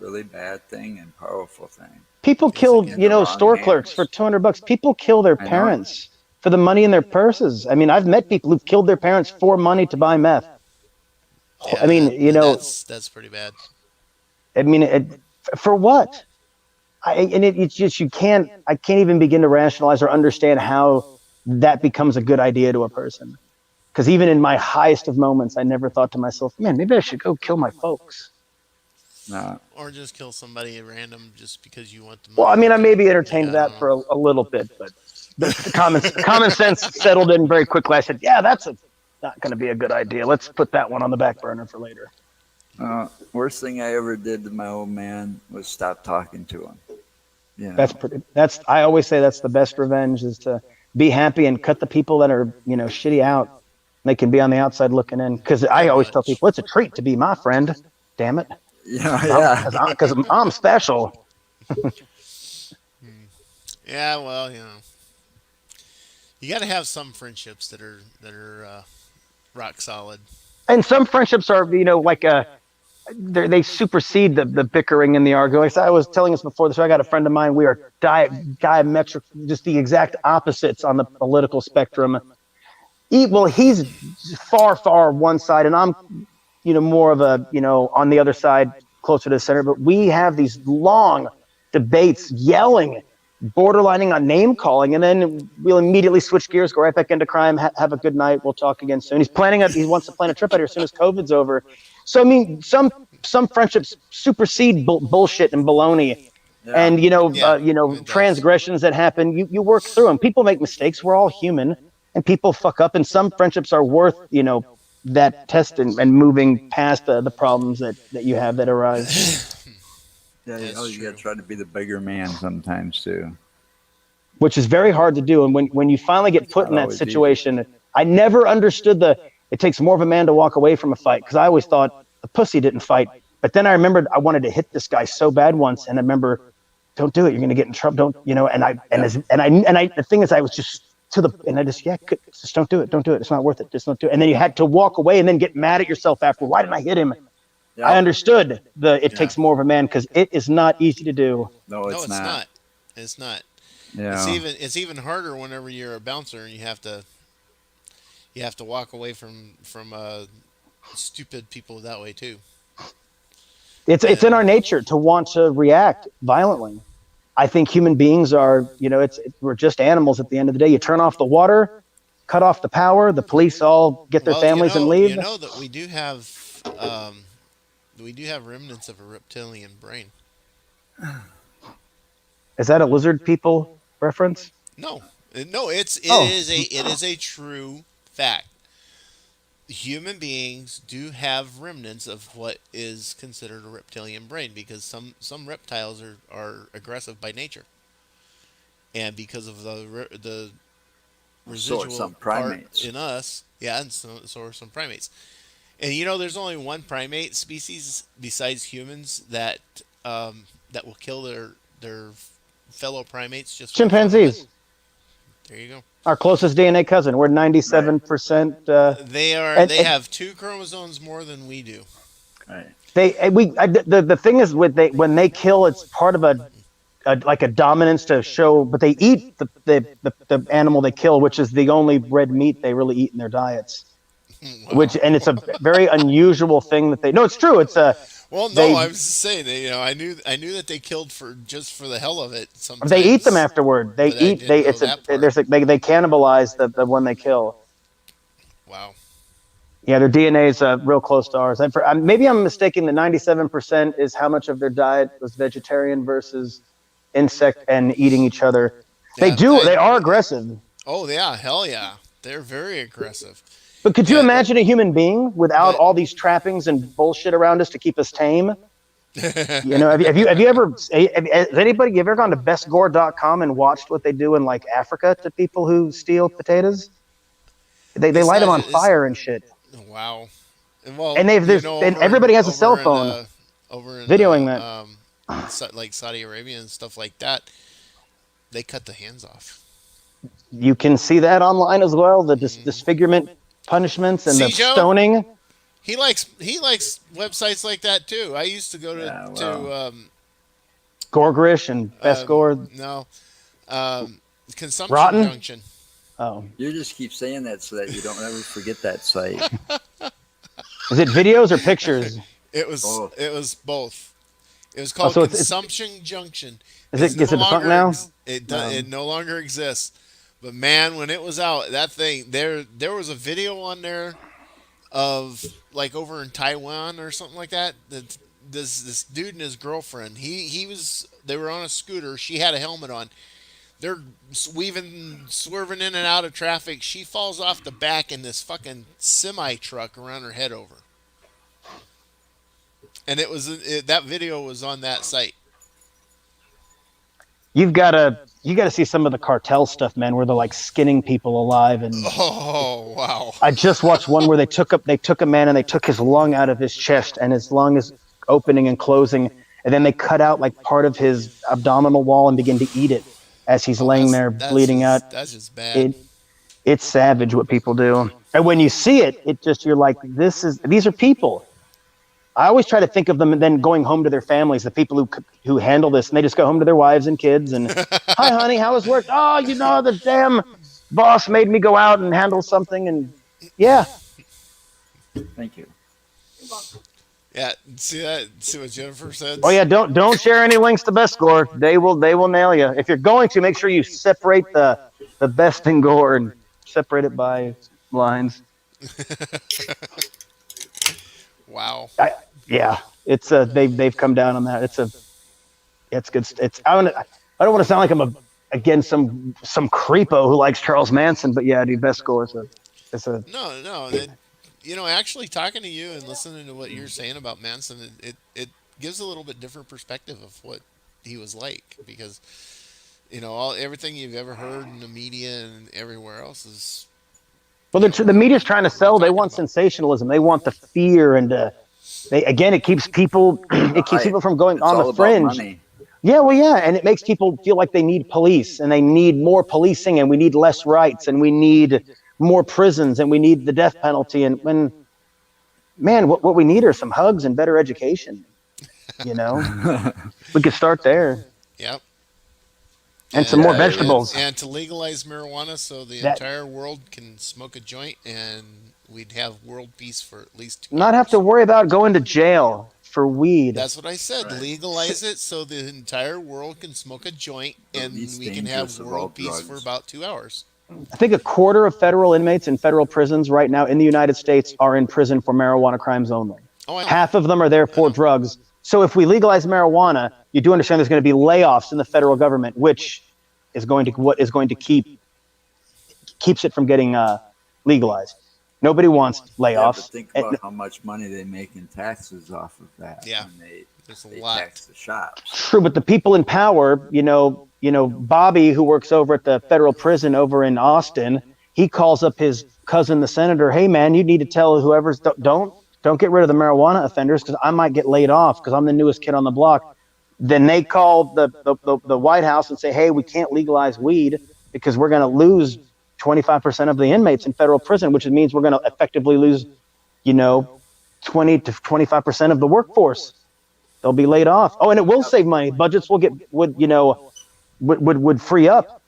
Speaker 1: really bad thing and powerful thing
Speaker 3: people
Speaker 2: Yes, it
Speaker 3: kill,
Speaker 2: can.
Speaker 1: in the wrong
Speaker 3: store clerks for
Speaker 1: hands.
Speaker 3: $200. People kill their
Speaker 1: I know.
Speaker 3: parents for the money in their purses. I mean, I've met people who've killed their parents for money to buy meth. I
Speaker 2: Yeah,
Speaker 3: mean,
Speaker 2: that's pretty bad.
Speaker 3: I mean, for what? It's just I can't even begin to rationalize or understand how that becomes a good idea to a person. Because even in my highest of moments, I never thought to myself, man, maybe I should go kill my folks.
Speaker 1: No,
Speaker 2: Or just kill somebody at random just because you want the
Speaker 3: Well, I
Speaker 2: money.
Speaker 3: mean, I
Speaker 2: To,
Speaker 3: maybe entertained
Speaker 2: yeah, I
Speaker 3: that
Speaker 2: don't
Speaker 3: for a little bit, but the common sense settled in very quickly. I said, yeah, that's not going to be a good idea. Let's put that one on the back burner for later.
Speaker 1: worst thing I ever did to my old man was stop talking to him. You
Speaker 3: That's
Speaker 1: know,
Speaker 3: pretty. I always say that's the best revenge is to be happy and cut the people that are, shitty out. They can be on the outside looking in. Because I
Speaker 2: Pretty
Speaker 3: always tell
Speaker 2: much.
Speaker 3: people it's a treat to be my friend. Damn it,
Speaker 1: Yeah,
Speaker 3: because I'm
Speaker 1: yeah.
Speaker 3: because I'm, cause I'm special.
Speaker 2: Yeah, well, you got to have some friendships that are rock solid.
Speaker 3: And some friendships are, like they supersede the bickering and the arguing. Like I was telling us before this, I got a friend of mine. We are diametric, just the exact opposites on the political spectrum. Well, he's far, far one side, and I'm, more of a, on the other side, closer to the center. But we have these long debates, yelling, borderlining on name calling, and then we'll immediately switch gears, go right back into crime. Have a good night. We'll talk again soon. He wants to plan a trip out here as soon as COVID's over. So I mean, some friendships supersede bullshit and baloney.
Speaker 1: Yeah.
Speaker 3: And
Speaker 2: Yeah, it does.
Speaker 3: transgressions that happen, you work through them. People make mistakes. We're all human, and people fuck up. And some friendships are worth that test and moving past the problems that you have that arise,
Speaker 1: Yeah,
Speaker 2: That's
Speaker 1: you gotta
Speaker 2: true.
Speaker 1: try to be the bigger man sometimes too.
Speaker 3: which is very hard to do. And when you finally get
Speaker 1: It's
Speaker 3: put
Speaker 1: not
Speaker 3: in that
Speaker 1: always easy.
Speaker 3: situation, I never understood it takes more of a man to walk away from a fight, because I always thought the pussy didn't fight. But then I remembered I wanted to hit this guy so bad once, and I remember, don't do it. You're going to get in trouble. Don't, and I, and
Speaker 1: Yeah.
Speaker 3: as, and I, the thing is, I was just and I just, yeah, just don't do it. Don't do it. It's not worth it. Just don't do it. And then you had to walk away and then get mad at yourself after. Why didn't I hit him? I
Speaker 1: Yep.
Speaker 3: understood it
Speaker 2: Yeah.
Speaker 3: takes more of a man, because it is not easy to do.
Speaker 1: No,
Speaker 2: No,
Speaker 1: it's
Speaker 2: it's
Speaker 1: not.
Speaker 2: not. It's not.
Speaker 1: Yeah.
Speaker 2: It's even harder whenever you're a bouncer and you have to walk away from stupid people that way too.
Speaker 3: It's in
Speaker 2: And
Speaker 3: our nature to want to react violently. I think human beings are, we're just animals at the end of the day. You turn off the water, cut off the power, the police all get their
Speaker 2: well,
Speaker 3: families and leave.
Speaker 2: you know that we do have remnants of a reptilian brain.
Speaker 3: Is that a lizard people reference?
Speaker 2: No, no,
Speaker 3: Oh,
Speaker 2: it is a true fact. Human beings do have remnants of what is considered a reptilian brain because some reptiles are aggressive by nature, and because of the
Speaker 1: So are
Speaker 2: residual
Speaker 1: some
Speaker 2: part
Speaker 1: primates.
Speaker 2: in us, yeah, and so are some primates. And there's only one primate species besides humans that will kill their fellow primates just for the fun of it.
Speaker 3: chimpanzees,
Speaker 2: There you go.
Speaker 3: our closest DNA cousin. We're
Speaker 1: Right.
Speaker 3: 97%.
Speaker 2: They
Speaker 3: And
Speaker 2: have two chromosomes more than we do.
Speaker 1: Right.
Speaker 3: the thing is, when they kill, it's part of like a dominance to show, but they eat the animal they kill, which is the only red meat they really eat in their diets.
Speaker 2: Wow.
Speaker 3: And it's a very unusual thing that they. No, it's true. It's a
Speaker 2: Well, no,
Speaker 3: they
Speaker 2: I was just saying that I knew that they killed for just for the hell of it
Speaker 3: they eat them
Speaker 2: sometimes,
Speaker 3: afterward. They
Speaker 2: but I
Speaker 3: eat
Speaker 2: didn't
Speaker 3: they
Speaker 2: know
Speaker 3: it's a
Speaker 2: that part.
Speaker 3: there's a they cannibalize the one they kill.
Speaker 2: Wow.
Speaker 3: Yeah, their DNA is real close to ours. Maybe I'm mistaken. The 97% is how much of their diet was vegetarian versus insect and eating each other.
Speaker 2: Yeah,
Speaker 3: They are aggressive.
Speaker 2: oh yeah, hell yeah. They're very aggressive.
Speaker 3: But could you
Speaker 2: And
Speaker 3: imagine a human being without
Speaker 2: but
Speaker 3: all these trappings and bullshit around us to keep us tame? Have you ever, has anybody, you ever gone to bestgore.com and watched what they do in like Africa to people who steal potatoes? They
Speaker 2: it's
Speaker 3: light them
Speaker 2: not
Speaker 3: on
Speaker 2: it's
Speaker 3: fire and shit.
Speaker 2: wow. And well,
Speaker 3: And and everybody has a cell phone
Speaker 2: over in
Speaker 3: videoing that.
Speaker 2: like Saudi Arabia and stuff like that, they cut the hands off.
Speaker 3: You can see that online as well. The
Speaker 2: Mm.
Speaker 3: disfigurement punishments and the
Speaker 2: See, Joe,
Speaker 3: stoning.
Speaker 2: he likes websites like that too. I used to go
Speaker 1: Yeah.
Speaker 2: to
Speaker 1: Well.
Speaker 3: Gorgrish and Best
Speaker 2: no um, Consumption
Speaker 3: Rotten.
Speaker 2: Junction.
Speaker 3: Oh,
Speaker 1: You just keep saying that so that you don't ever forget that site.
Speaker 3: is it videos or pictures?
Speaker 1: Oh,
Speaker 2: It was both. It was
Speaker 3: Oh,
Speaker 2: called
Speaker 3: so it's
Speaker 2: Consumption Junction.
Speaker 3: is it defunct now?
Speaker 2: It no longer exists. But man, when it was out, that thing there was a video on there of like over in Taiwan or something like that. That this dude and his girlfriend. They were on a scooter. She had a helmet on. They're weaving, swerving in and out of traffic. She falls off the back in this fucking semi truck around her head over. And that video was on that site.
Speaker 3: You've got to you got to see some of the cartel stuff, man, where they're like skinning people alive. And
Speaker 2: Oh, wow.
Speaker 3: I just watched one where they took a man and they took his lung out of his chest, and his lung is opening and closing, and then they cut out like part of his abdominal wall and begin to eat it as he's
Speaker 2: Oh,
Speaker 3: laying there bleeding out.
Speaker 2: that's just bad.
Speaker 3: It it's savage what people do. And when you see it, it just you're like, these are people. I always try to think of them and then going home to their families, the people who handle this, and they just go home to their wives and kids and, hi honey, how was work? Oh, the damn boss made me go out and handle something, and yeah.
Speaker 1: Thank you.
Speaker 2: Yeah, see that? See what Jennifer said?
Speaker 3: Oh yeah, don't share any links to best gore. They will nail you. If you're going to, make sure you separate the best and gore and separate it by lines.
Speaker 2: Wow.
Speaker 3: I, yeah, it's they've come down on that. It's good. I don't want to sound like I'm again some creepo who likes Charles Manson, but yeah, dude, best gore is a it's a
Speaker 2: No, no. Actually talking to you and listening to what you're saying about Manson, it gives a little bit different perspective of what he was like, because everything you've ever heard in the media and everywhere else is
Speaker 3: well, the media's trying to
Speaker 2: what we're
Speaker 3: sell. They
Speaker 2: talking
Speaker 3: want
Speaker 2: about.
Speaker 3: sensationalism. They want the fear, and they again it keeps people
Speaker 1: The
Speaker 3: it keeps
Speaker 1: hype.
Speaker 3: people from going
Speaker 1: It's
Speaker 3: on the
Speaker 1: all about
Speaker 3: fringe.
Speaker 1: money.
Speaker 3: Yeah, well, yeah, and it makes people feel like they need police, and they need more policing, and we need less rights, and we need more prisons, and we need the death penalty. And when, man, what we need are some hugs and better education. You know, we could start there,
Speaker 2: Yep.
Speaker 3: and some
Speaker 2: And
Speaker 3: more
Speaker 1: Yeah,
Speaker 3: vegetables.
Speaker 2: to legalize marijuana so the
Speaker 3: That
Speaker 2: entire world can smoke a joint, and we'd have world peace for at least two
Speaker 3: not have to
Speaker 2: hours.
Speaker 3: worry about going to jail for weed.
Speaker 2: That's what I said.
Speaker 1: right.
Speaker 2: Legalize it so the entire world can smoke a joint,
Speaker 1: The
Speaker 2: and
Speaker 1: least
Speaker 2: we can have
Speaker 1: dangerous of all
Speaker 2: world peace for
Speaker 1: drugs.
Speaker 2: about 2 hours.
Speaker 3: I think a quarter of federal inmates in federal prisons right now in the United States are in prison for marijuana crimes only.
Speaker 2: Oh, I know.
Speaker 3: Half of them are there
Speaker 2: I
Speaker 3: for
Speaker 2: know.
Speaker 3: drugs. So if we legalize marijuana, you do understand there's going to be layoffs in the federal government, which is going to keeps it from getting legalized. Nobody wants
Speaker 1: Yeah, but
Speaker 3: layoffs.
Speaker 1: think about how much money they make in taxes off of that
Speaker 2: Yeah,
Speaker 1: when
Speaker 2: there's a
Speaker 1: they
Speaker 2: lot.
Speaker 1: tax the shops.
Speaker 3: True, but the people in power, Bobby, who works over at the federal prison over in Austin, he calls up his cousin, the senator. Hey, man, you need to tell whoever's don't get rid of the marijuana offenders because I might get laid off because I'm the newest kid on the block. Then they call the White House and say, hey, we can't legalize weed because we're going to lose 25% of the inmates in federal prison, which means we're going to effectively lose, you know, 20 to 25% of the workforce. They'll be laid off. Oh, and it will
Speaker 1: Yep.
Speaker 3: save money. Budgets would free up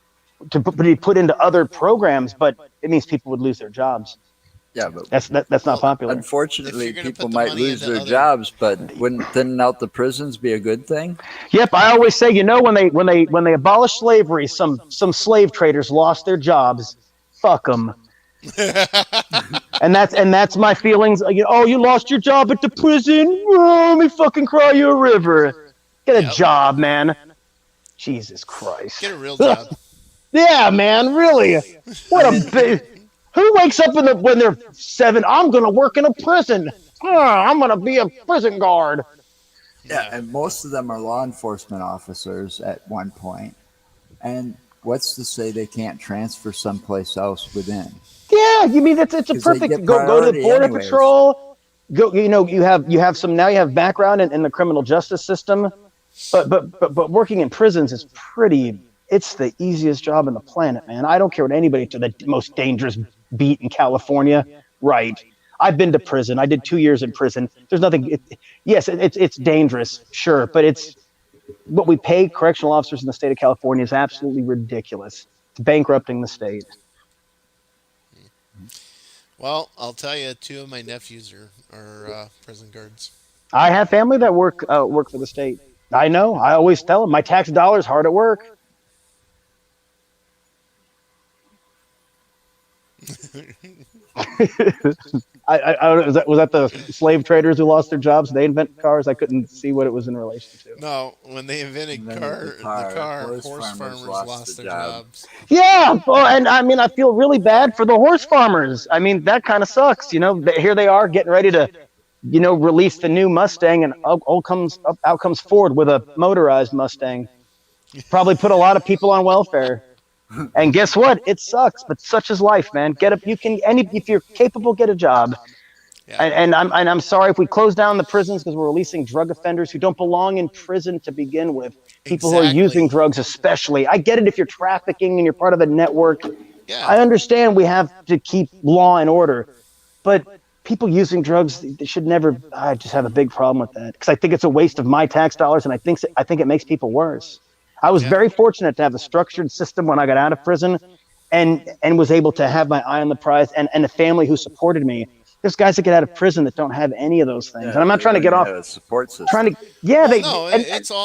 Speaker 3: to be put into other programs, but it means people would lose their jobs.
Speaker 1: Yeah, but
Speaker 3: That's not
Speaker 2: Well,
Speaker 3: popular.
Speaker 2: if
Speaker 1: unfortunately,
Speaker 2: you're going to
Speaker 1: people
Speaker 2: put the
Speaker 1: might
Speaker 2: money
Speaker 1: lose
Speaker 2: into
Speaker 1: their
Speaker 2: other,
Speaker 1: jobs. But wouldn't thinning out the prisons be a good thing?
Speaker 3: Yep, I always say, when they abolished slavery, some slave traders lost their jobs. Fuck them. And that's my feelings. Oh, you lost your job at the prison. Oh, let me fucking cry you a river. Get a
Speaker 2: yep,
Speaker 3: job, man. Jesus Christ.
Speaker 2: get a real job.
Speaker 3: Yeah, man, really.
Speaker 1: I
Speaker 3: What a
Speaker 1: mean,
Speaker 3: big. Who wakes up when they're 7? I'm gonna work in a prison. I'm gonna be a prison guard.
Speaker 1: yeah,
Speaker 2: Yeah.
Speaker 1: and most of them are law enforcement officers at one point. And what's to say they can't transfer someplace else within?
Speaker 3: Yeah, you mean it's a
Speaker 1: Because they
Speaker 3: perfect
Speaker 1: get
Speaker 3: go to the
Speaker 1: priority
Speaker 3: border
Speaker 1: anyways.
Speaker 3: patrol. Go, you have some now. You have background in the criminal justice system, but working in prisons is pretty. It's the easiest job on the planet, man. I don't care what anybody to the most dangerous beat in California. Right. I've been to prison. I did 2 years in prison. There's nothing. Yes, it's dangerous, sure, but it's what we pay correctional officers in the state of California is absolutely ridiculous. It's bankrupting the state.
Speaker 2: Well, I'll tell you, two of my nephews are prison guards.
Speaker 3: I have family that work for the state. I know. I always tell them my tax dollars hard at work. Was that the slave traders who lost their jobs? They invented cars. I couldn't see what it was in relation to.
Speaker 2: No, when they invented
Speaker 1: And then the car,
Speaker 2: horse farmers lost their
Speaker 1: job.
Speaker 2: jobs.
Speaker 3: Yeah, well, and I mean, I feel really bad for the horse farmers. I mean, that kind of sucks. Here they are getting ready to, release the new Mustang, and out comes Ford with a motorized Mustang. Probably put a lot of people on welfare. And guess what? It sucks, but such is life, man. Get up. You can any if you're capable, get a job.
Speaker 2: Yeah,
Speaker 3: And I'm sorry if we close down the prisons because we're releasing drug offenders who don't belong in prison to begin with. People who are using
Speaker 2: exactly.
Speaker 3: drugs, especially. I get it if you're trafficking and you're part of a network.
Speaker 2: Yeah,
Speaker 3: I understand we have to keep law and order, but people using drugs they should never. I just have a big problem with that because I think it's a waste of my tax dollars, and I think it makes people worse. I was
Speaker 2: yeah,
Speaker 3: very fortunate to have a structured system when I got out of prison, and was able to have my eye on the prize and a family who supported me. There's guys that get out of prison that don't have any of those things, and
Speaker 1: Yeah,
Speaker 3: I'm not
Speaker 1: they
Speaker 3: trying to
Speaker 1: don't
Speaker 3: get
Speaker 1: even
Speaker 3: off
Speaker 1: have a support
Speaker 3: trying to
Speaker 1: system.
Speaker 3: yeah
Speaker 2: well,
Speaker 3: they
Speaker 2: no,
Speaker 3: and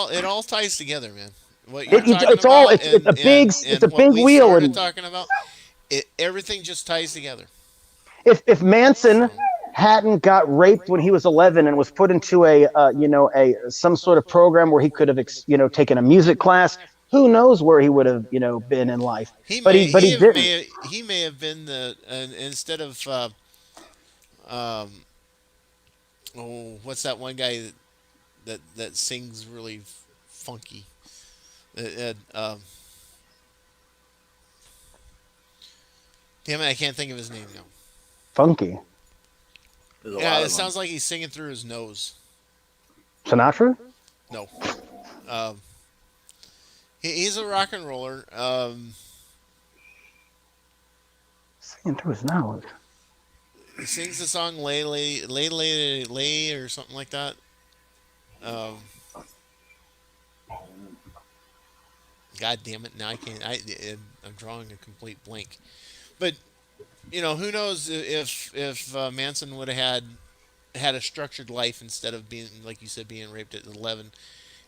Speaker 2: it all ties together, man. What you're
Speaker 3: it,
Speaker 2: talking
Speaker 3: it's all
Speaker 2: about
Speaker 3: it's a big it's
Speaker 2: and
Speaker 3: a
Speaker 2: what
Speaker 3: big
Speaker 2: we
Speaker 3: wheel.
Speaker 2: started
Speaker 3: And
Speaker 2: talking about, everything just ties together.
Speaker 3: if Manson
Speaker 2: So
Speaker 3: hadn't got raped when he was 11 and was put into a some sort of program where he could have taken a music class, who knows where he would have been in life. But he didn't.
Speaker 2: he may have been the instead of um oh, what's that one guy that sings really funky. Uh, uh, um, Damn it, I can't think of his name now.
Speaker 3: Funky
Speaker 1: There's a
Speaker 2: Yeah,
Speaker 1: lot
Speaker 2: it
Speaker 1: of them.
Speaker 2: sounds like he's singing through his nose.
Speaker 3: Sinatra
Speaker 2: No, um, he's a rock and roller.
Speaker 3: singing through his nose.
Speaker 2: He sings the song "Lay" or something like that. Um, God damn it! Now I can't. I'm drawing a complete blank. But who knows if Manson would have had a structured life instead of being, like you said, being raped at 11,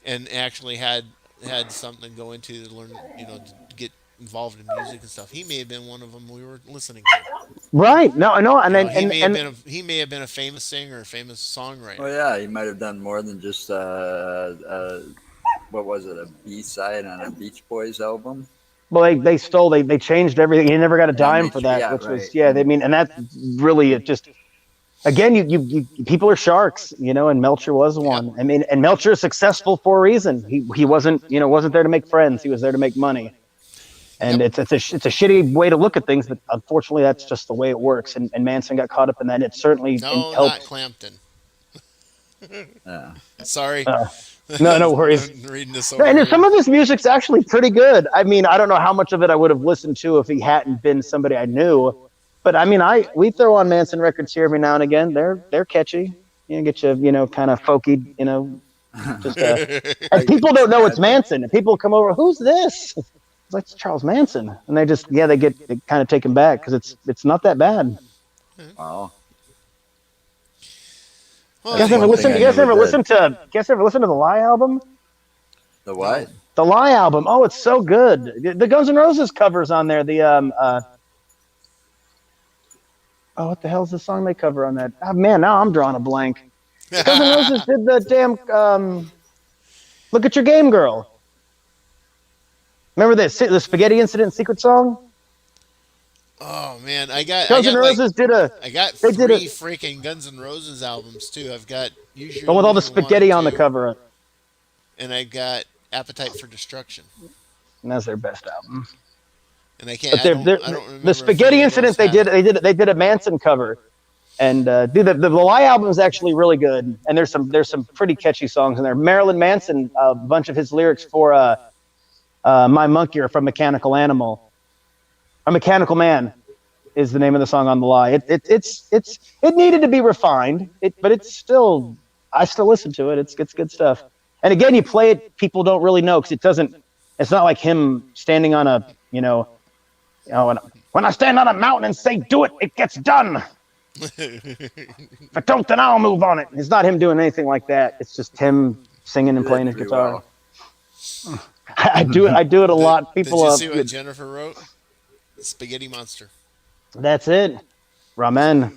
Speaker 2: and actually had something to go into to learn, to get involved in music and stuff. He may have been one of them we were listening to.
Speaker 3: Right? No, no, and then and
Speaker 2: He may have been a famous singer, a famous
Speaker 1: Oh
Speaker 2: songwriter.
Speaker 1: yeah, he might have done more than just what was it, a B side on a Beach Boys album?
Speaker 3: well, they changed everything. He never got a
Speaker 1: And
Speaker 3: dime
Speaker 1: they
Speaker 3: for that,
Speaker 1: yeah,
Speaker 3: which was
Speaker 1: right.
Speaker 3: yeah. They mean, and that really it just again, people are sharks, and Melcher was
Speaker 2: Yep.
Speaker 3: one. I mean, and Melcher is successful for a reason. He wasn't there to make friends. He was there to make money. And
Speaker 2: Yep.
Speaker 3: it's a shitty way to look at things, but unfortunately, that's just the way it works. And Manson got caught up in that. And it certainly
Speaker 2: No, not
Speaker 3: helped.
Speaker 2: Clampton.
Speaker 1: Yeah.
Speaker 2: Sorry.
Speaker 3: Uh, no, no worries.
Speaker 2: I'm reading this over
Speaker 3: And
Speaker 2: here.
Speaker 3: some of his music's actually pretty good. I mean, I don't know how much of it I would have listened to if he hadn't been somebody I knew. But I mean, I we throw on Manson records here every now and again. They're catchy. Get you kind of folky. Just and
Speaker 1: I
Speaker 3: people don't know
Speaker 1: I
Speaker 3: it's
Speaker 1: think
Speaker 3: Manson. And people come over, who's this? It's like it's Charles Manson, and they get kind of taken back because it's not that bad.
Speaker 1: well,
Speaker 2: Well,
Speaker 3: You guys
Speaker 1: that's
Speaker 3: ever
Speaker 1: one
Speaker 2: anyway,
Speaker 1: thing
Speaker 3: listen?
Speaker 1: I
Speaker 3: You guys
Speaker 1: never
Speaker 3: ever
Speaker 1: did.
Speaker 3: listen to? You guys ever listen to the Lie album?
Speaker 1: The
Speaker 2: no.
Speaker 1: what?
Speaker 3: The Lie album. Oh, it's so good. The Guns N' Roses covers on there. Oh, what the hell's the song they cover on that? Oh man, now I'm drawing a blank. The Guns N' Roses did the damn "Look at Your Game, Girl." Remember the Spaghetti Incident secret song?
Speaker 2: Oh man,
Speaker 3: Guns N' Roses did a.
Speaker 2: I got
Speaker 3: They did
Speaker 2: three
Speaker 3: a
Speaker 2: freaking Guns N' Roses albums too. I've got Use Your
Speaker 3: one with all the
Speaker 2: Illusion one and
Speaker 3: spaghetti on the
Speaker 2: two,
Speaker 3: cover,
Speaker 2: and I got Appetite for Destruction.
Speaker 3: and that's their best album.
Speaker 2: And I can't.
Speaker 3: But they're
Speaker 2: I don't
Speaker 3: the
Speaker 2: remember if
Speaker 3: Spaghetti
Speaker 2: any of those
Speaker 3: Incident they
Speaker 2: had
Speaker 3: did
Speaker 2: them.
Speaker 3: they did a Manson cover, and dude, the Lie album is actually really good, and there's some pretty catchy songs in there. Marilyn Manson, a bunch of his lyrics for "My Monkey" are from Mechanical Animal. A Mechanical Man is the name of the song on the Lie. It needed to be refined, but it's still I still listen to it. It's good stuff. And again, you play it, people don't really know because it doesn't. It's not like him standing on a when I stand on a mountain and say do it, it gets done. If I don't, then I'll move on it. It's not him doing anything like that. It's just him
Speaker 1: You
Speaker 3: singing and
Speaker 1: did that
Speaker 3: playing his
Speaker 1: pretty
Speaker 3: guitar.
Speaker 1: well.
Speaker 3: I do it. I do it a lot.
Speaker 2: Did
Speaker 3: People,
Speaker 2: you see what Jennifer wrote? Spaghetti Monster.
Speaker 3: that's it. Ramen.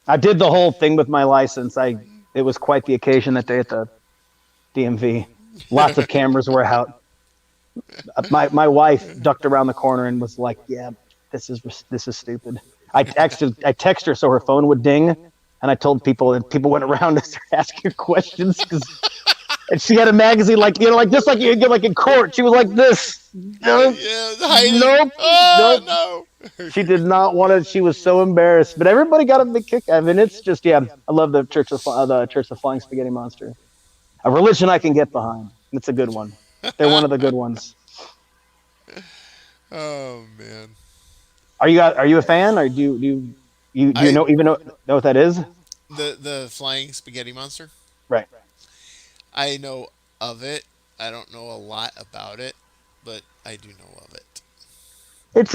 Speaker 3: I did the whole thing with my license. It was quite the occasion that day at the DMV. Lots of cameras were out. My wife ducked around the corner and was like, "Yeah, this is stupid." I texted her so her phone would ding, and I told people, and people went around and started asking her questions because And she had a magazine like like just like you get like in court. She was like this. Nope,
Speaker 2: Yeah, hiding.
Speaker 3: nope, nope.
Speaker 2: Oh no.
Speaker 3: She did not want to. She was so embarrassed. But everybody got a big kick. I mean, it's just yeah. I love the Church of Flying Spaghetti Monster. A religion I can get behind. It's a good one. They're one of the good ones.
Speaker 2: Oh man.
Speaker 3: Are you a fan? Or do you
Speaker 2: I
Speaker 3: know what that is?
Speaker 2: the flying spaghetti monster.
Speaker 3: Right.
Speaker 2: I know of it. I don't know a lot about it, but I do know of it.
Speaker 3: It's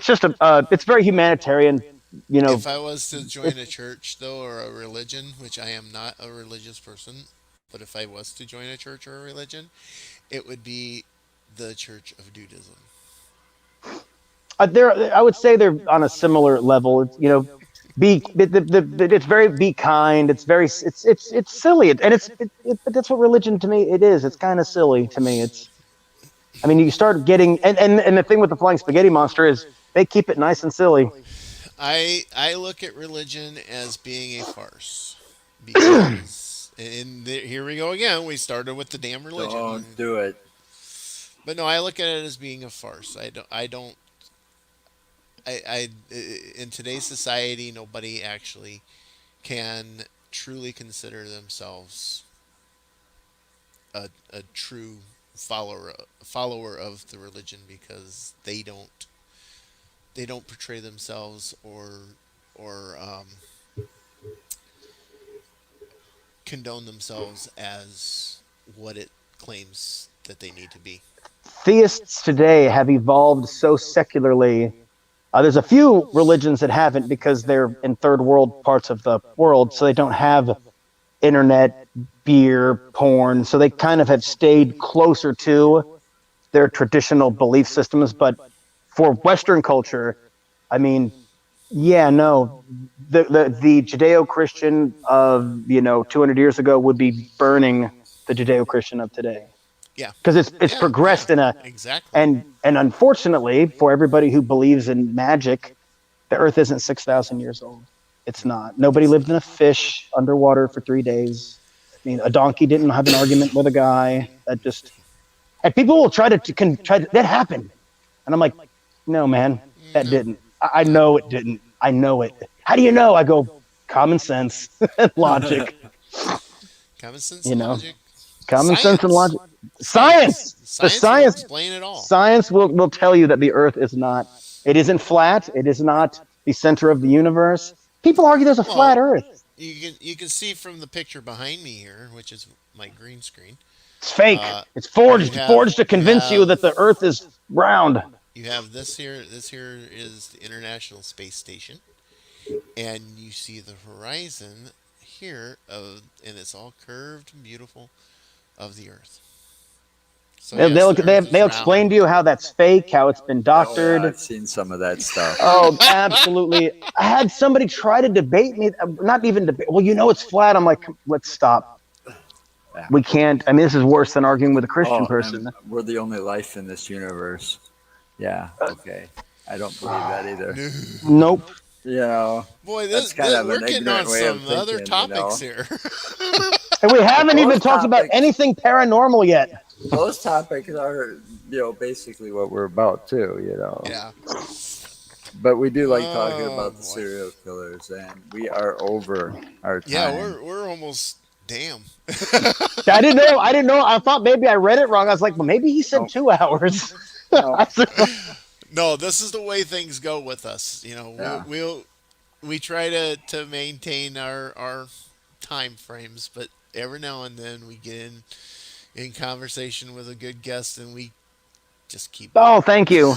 Speaker 3: just a it's very humanitarian. You know,
Speaker 2: If I was to
Speaker 3: it,
Speaker 2: join a church though or a religion, which I am not a religious person, but if I was to join a church or a religion, it would be the Church of Dudism.
Speaker 3: they're I would say they're on a similar level. It's, be it's very be kind. It's very it's silly and but that's what religion to me it is. It's kind of silly to me. It's I mean you start getting and the thing with the flying spaghetti monster is they keep it nice and silly.
Speaker 2: I look at religion as being a farce because here we go again. We started with the damn religion,
Speaker 1: Don't do it.
Speaker 2: but no, I look at it as being a farce. I in today's society, nobody actually can truly consider themselves a true follower of the religion because they don't portray themselves or condone themselves as what it claims that they need to be.
Speaker 3: Theists today have evolved so secularly. There's a few religions that haven't because they're in third world parts of the world, so they don't have internet, beer, porn. So they kind of have stayed closer to their traditional belief systems. But for Western culture, I mean, yeah, no, the Judeo-Christian of 200 years ago would be burning the Judeo-Christian of today
Speaker 2: Yeah,
Speaker 3: because it's
Speaker 2: yeah,
Speaker 3: progressed in a
Speaker 2: exactly.
Speaker 3: and unfortunately for everybody who believes in magic, the Earth isn't 6,000 years old. It's
Speaker 2: No,
Speaker 3: not. Nobody
Speaker 2: it's
Speaker 3: lived
Speaker 2: not.
Speaker 3: in a fish underwater for 3 days. I mean, a donkey didn't have an argument with a guy. That just and people will try that happened, and I'm like, no, man, that
Speaker 2: No,
Speaker 3: didn't. I
Speaker 2: no.
Speaker 3: know it didn't. I know it. How do you know? I go common sense, logic.
Speaker 2: Common sense
Speaker 3: You
Speaker 2: and
Speaker 3: know,
Speaker 2: logic.
Speaker 3: common sense and
Speaker 2: Science.
Speaker 3: logic.
Speaker 2: Science.
Speaker 3: Science. The
Speaker 2: Science will
Speaker 3: science.
Speaker 2: explain it all.
Speaker 3: Science will tell you that the Earth is not. It isn't flat. It is not the center of the universe. People argue there's a flat
Speaker 2: Well,
Speaker 3: Earth.
Speaker 2: you can see from the picture behind me here, which is my green screen.
Speaker 3: It's fake.
Speaker 2: Uh,
Speaker 3: It's
Speaker 2: you
Speaker 3: forged.
Speaker 2: have
Speaker 3: Forged to
Speaker 2: you
Speaker 3: convince you that
Speaker 2: have
Speaker 3: the Earth is round.
Speaker 2: you have this here. This here is the International Space Station, and you see the horizon here and it's all curved and beautiful of the Earth. So yes, the Earth is
Speaker 3: They'll explain
Speaker 2: round.
Speaker 3: to you how that's fake, how it's been
Speaker 1: Oh yeah,
Speaker 3: doctored.
Speaker 1: I've seen some of that stuff.
Speaker 3: Oh, absolutely. I had somebody try to debate me. Not even debate. Well, it's flat. I'm like, let's stop.
Speaker 1: Yeah.
Speaker 3: We can't. I mean, this is worse than arguing with a Christian
Speaker 1: Oh, and
Speaker 3: person.
Speaker 1: we're the only life in this universe. Yeah. Okay. I don't believe that either.
Speaker 2: No.
Speaker 3: Nope.
Speaker 1: You know,
Speaker 2: Boy,
Speaker 1: that's kind of
Speaker 2: we're
Speaker 1: an
Speaker 2: getting
Speaker 1: ignorant
Speaker 2: on
Speaker 1: way of
Speaker 2: some other
Speaker 1: thinking.
Speaker 2: topics here.
Speaker 3: And we
Speaker 1: But
Speaker 3: haven't even
Speaker 1: those
Speaker 3: talked about
Speaker 1: topics,
Speaker 3: anything paranormal yet.
Speaker 1: those topics are, basically what we're about too.
Speaker 2: Yeah.
Speaker 1: But we do like talking
Speaker 2: Oh
Speaker 1: about the
Speaker 2: boy.
Speaker 1: serial killers, and we are over our
Speaker 2: Yeah,
Speaker 1: time.
Speaker 2: we're almost damn.
Speaker 3: I didn't know. I didn't know. I thought maybe I read it wrong. I was like, well, maybe he said
Speaker 1: No,
Speaker 3: 2 hours.
Speaker 1: no,
Speaker 2: No, this is the way things go with us.
Speaker 1: yeah,
Speaker 2: We try to maintain our time frames, but every now and then we get in conversation with a good guest and we just keep
Speaker 3: Oh,
Speaker 2: going.
Speaker 3: thank you.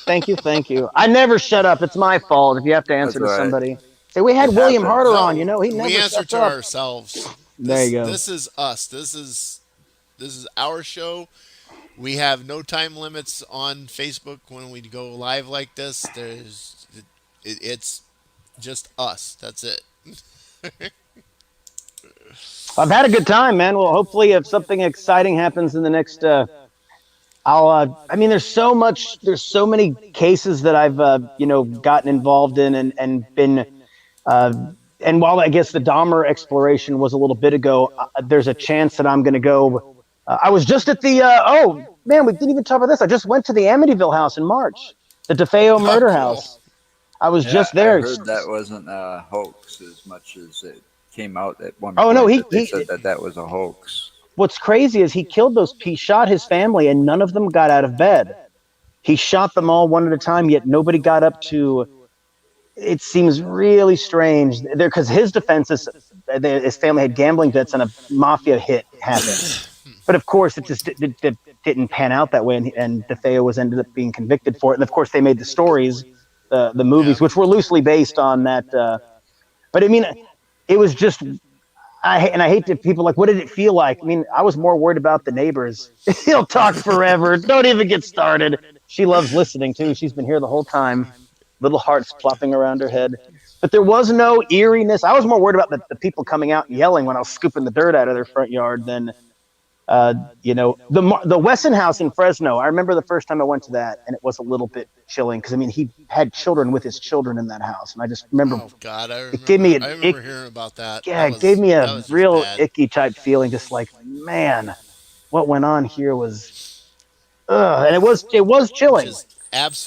Speaker 3: Thank you. Thank you. I never shut up. It's my fault if you have to
Speaker 1: that's
Speaker 3: answer to
Speaker 1: right.
Speaker 3: somebody. Say, we
Speaker 1: It
Speaker 3: had William Harder
Speaker 1: happens.
Speaker 3: on.
Speaker 2: No,
Speaker 3: He
Speaker 2: we
Speaker 3: never
Speaker 2: answer
Speaker 3: shuts
Speaker 2: to
Speaker 3: up.
Speaker 2: ourselves.
Speaker 3: There you go.
Speaker 2: This is us. This is our show. We have no time limits on Facebook when we go live like this. It's just us. That's it.
Speaker 3: I've had a good time, man. Well, hopefully, if something exciting happens in the next, I'll. I mean, there's so much. There's so many cases that I've, gotten involved in and been uh, and while I guess the Dahmer exploration was a little bit ago, there's a chance that I'm going to go. I was just at the. Oh man, we didn't even talk about this. I just went to the Amityville house in March, the DeFeo
Speaker 2: Oh,
Speaker 3: murder
Speaker 2: cool.
Speaker 3: house. I was
Speaker 1: Yeah,
Speaker 3: just
Speaker 1: I
Speaker 3: there.
Speaker 1: heard that wasn't a hoax as much as it came out at one
Speaker 3: Oh no,
Speaker 1: point
Speaker 3: he
Speaker 1: that they said
Speaker 3: he.
Speaker 1: that that was a hoax.
Speaker 3: What's crazy is he killed those. He shot his family, and none of them got out of bed. He shot them all one at a time, yet nobody got up to. It seems really strange there because his defense is his family had gambling debts and a mafia hit happened. But of course, it just didn't pan out that way, and DeFeo was ended up being convicted for it. And of course, they made the stories, the
Speaker 2: Yeah.
Speaker 3: movies, which were loosely based on that. But I mean, it was just I hate to people like, what did it feel like? I mean, I was more worried about the neighbors. He'll talk forever. Don't even get started. She loves listening too. She's been here the whole time. Little hearts plopping around her head. But there was no eeriness. I was more worried about the people coming out and yelling when I was scooping the dirt out of their front yard than uh, the Wesson House in Fresno. I remember the first time I went to that, and it was a little bit chilling because I mean he had children with his children in that house, and I just remember
Speaker 2: Oh God, I
Speaker 3: it gave
Speaker 2: remember.
Speaker 3: me
Speaker 2: I
Speaker 3: an ick.
Speaker 2: remember hearing about that.
Speaker 3: Yeah, it gave me a
Speaker 2: That was just
Speaker 3: real
Speaker 2: bad.
Speaker 3: icky type feeling, just like man, what went on here was, and it was chilling.
Speaker 2: Just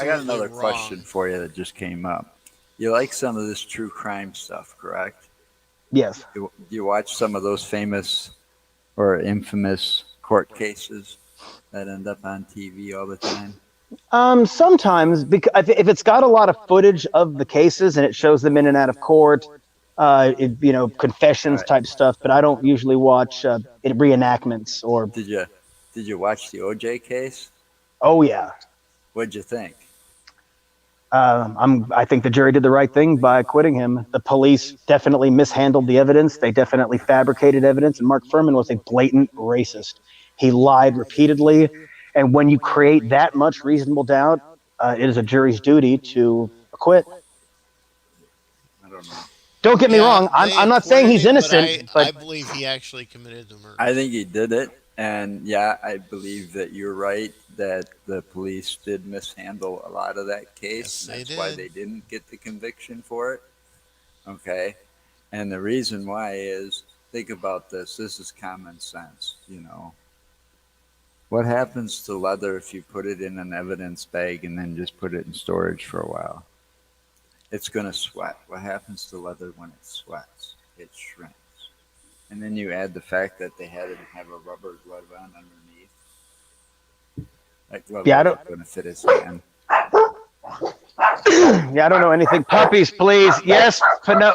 Speaker 1: I got
Speaker 2: absolutely
Speaker 1: another question
Speaker 2: wrong.
Speaker 1: for you that just came up. You like some of this true crime stuff, correct?
Speaker 3: Yes.
Speaker 1: Do you watch some of those famous or infamous court cases that end up on TV all the time?
Speaker 3: Sometimes because if it's got a lot of footage of the cases and it shows them in and out of court,
Speaker 1: All
Speaker 3: confessions
Speaker 1: right.
Speaker 3: type stuff. But I don't usually watch reenactments or.
Speaker 1: Did you watch the OJ case?
Speaker 3: Oh yeah.
Speaker 1: What'd you think?
Speaker 3: I think the jury did the right thing by acquitting him. The police definitely mishandled the evidence. They definitely fabricated evidence. And Mark Furman was a blatant racist. He lied repeatedly. And when you create that much reasonable doubt, it is a jury's duty to acquit.
Speaker 1: I don't know.
Speaker 3: Don't get me
Speaker 2: Yeah,
Speaker 3: wrong. I'm,
Speaker 2: they
Speaker 3: I'm not saying
Speaker 2: acquitted
Speaker 3: he's
Speaker 2: him, but
Speaker 3: innocent, but
Speaker 2: I believe he actually committed the murder.
Speaker 1: I think he did it, and yeah, I believe that you're right that the police did mishandle a lot of that case,
Speaker 2: Yes,
Speaker 1: and
Speaker 2: they
Speaker 1: that's why
Speaker 2: did.
Speaker 1: they didn't get the conviction for it. Okay, and the reason why is think about this. This is common sense, you know. What happens to leather if you put it in an evidence bag and then just put it in storage for a while? It's going to sweat. What happens to leather when it sweats? It shrinks. And then you add the fact that they had to have a rubber glove on underneath. That glove
Speaker 3: yeah, I don't.
Speaker 1: wasn't going to fit his hand.
Speaker 3: Yeah, I don't know anything. Puppies, please. Yes,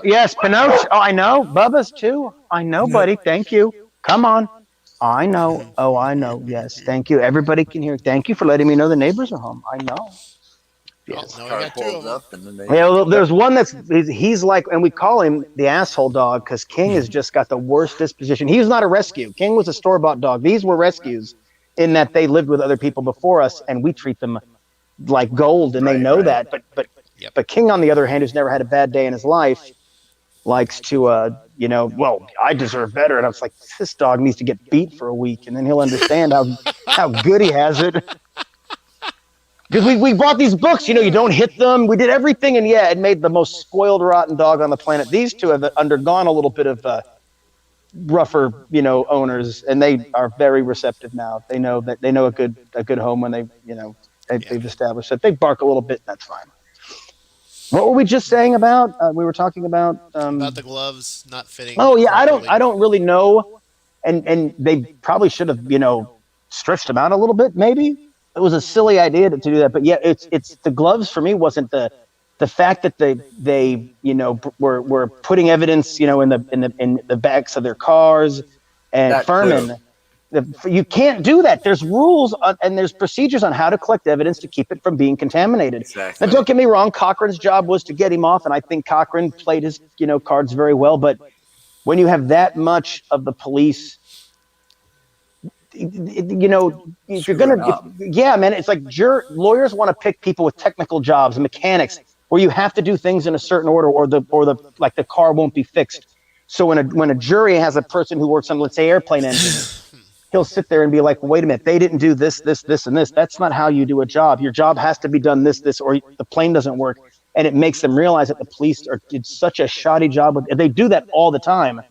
Speaker 3: yes, Pinocchio. Oh, I know. Bubba's too. I know, buddy. Thank you. Come on. I know. Oh, I know. Yes, thank you. Everybody can hear. Thank you for letting me know the neighbors are home. I know.
Speaker 2: Oh,
Speaker 3: Yes.
Speaker 2: now we
Speaker 1: Car
Speaker 2: got two of
Speaker 1: pulls
Speaker 2: them.
Speaker 1: up and then they.
Speaker 3: Yeah, well, there's one he's like, and we call him the asshole dog because King has just got the worst disposition. He's not a rescue. King was a store bought dog. These were rescues in that they lived with other people before us, and we treat them like gold, and they
Speaker 1: Right,
Speaker 3: know
Speaker 1: right.
Speaker 3: that.
Speaker 2: Yep.
Speaker 3: But King, on the other hand, who's never had a bad day in his life, likes to well, I deserve better. And I was like, this dog needs to get beat for a week, and then he'll understand how good he has it. Because we bought these books, you don't hit them. We did everything, and yeah, it made the most spoiled, rotten dog on the planet. These two have undergone a little bit of rougher, owners, and they are very receptive now. They know a good home when
Speaker 2: Yeah.
Speaker 3: they've established that. They bark a little bit, that's fine. What were we just saying about? We were talking about.
Speaker 2: About the gloves not fitting
Speaker 3: Oh yeah, I don't
Speaker 2: properly.
Speaker 3: I don't really know, and they probably should have stretched them out a little bit. Maybe it was a silly idea to do that, but yeah, it's the gloves for me wasn't the fact that they were putting evidence in the backs of their cars, and
Speaker 1: That too.
Speaker 3: Furman. You can't do that. There's rules and there's procedures on how to collect evidence to keep it from being contaminated. Now,
Speaker 1: Exactly.
Speaker 3: don't get me wrong. Cochran's job was to get him off, and I think Cochran played his cards very well. But when you have that much of the police, if you're
Speaker 1: Screwing
Speaker 3: gonna, if
Speaker 1: up.
Speaker 3: yeah, man, it's like lawyers want to pick people with technical jobs, mechanics, where you have to do things in a certain order, or the like the car won't be fixed. So when a jury has a person who works on, let's say, airplane engines, he'll sit there and be like, well, wait a minute, they didn't do this, this, this, and this. That's not how you do a job. Your job has to be done this, or the plane doesn't work. and it makes them realize that the police did such a shoddy job with. They do that all the time, and I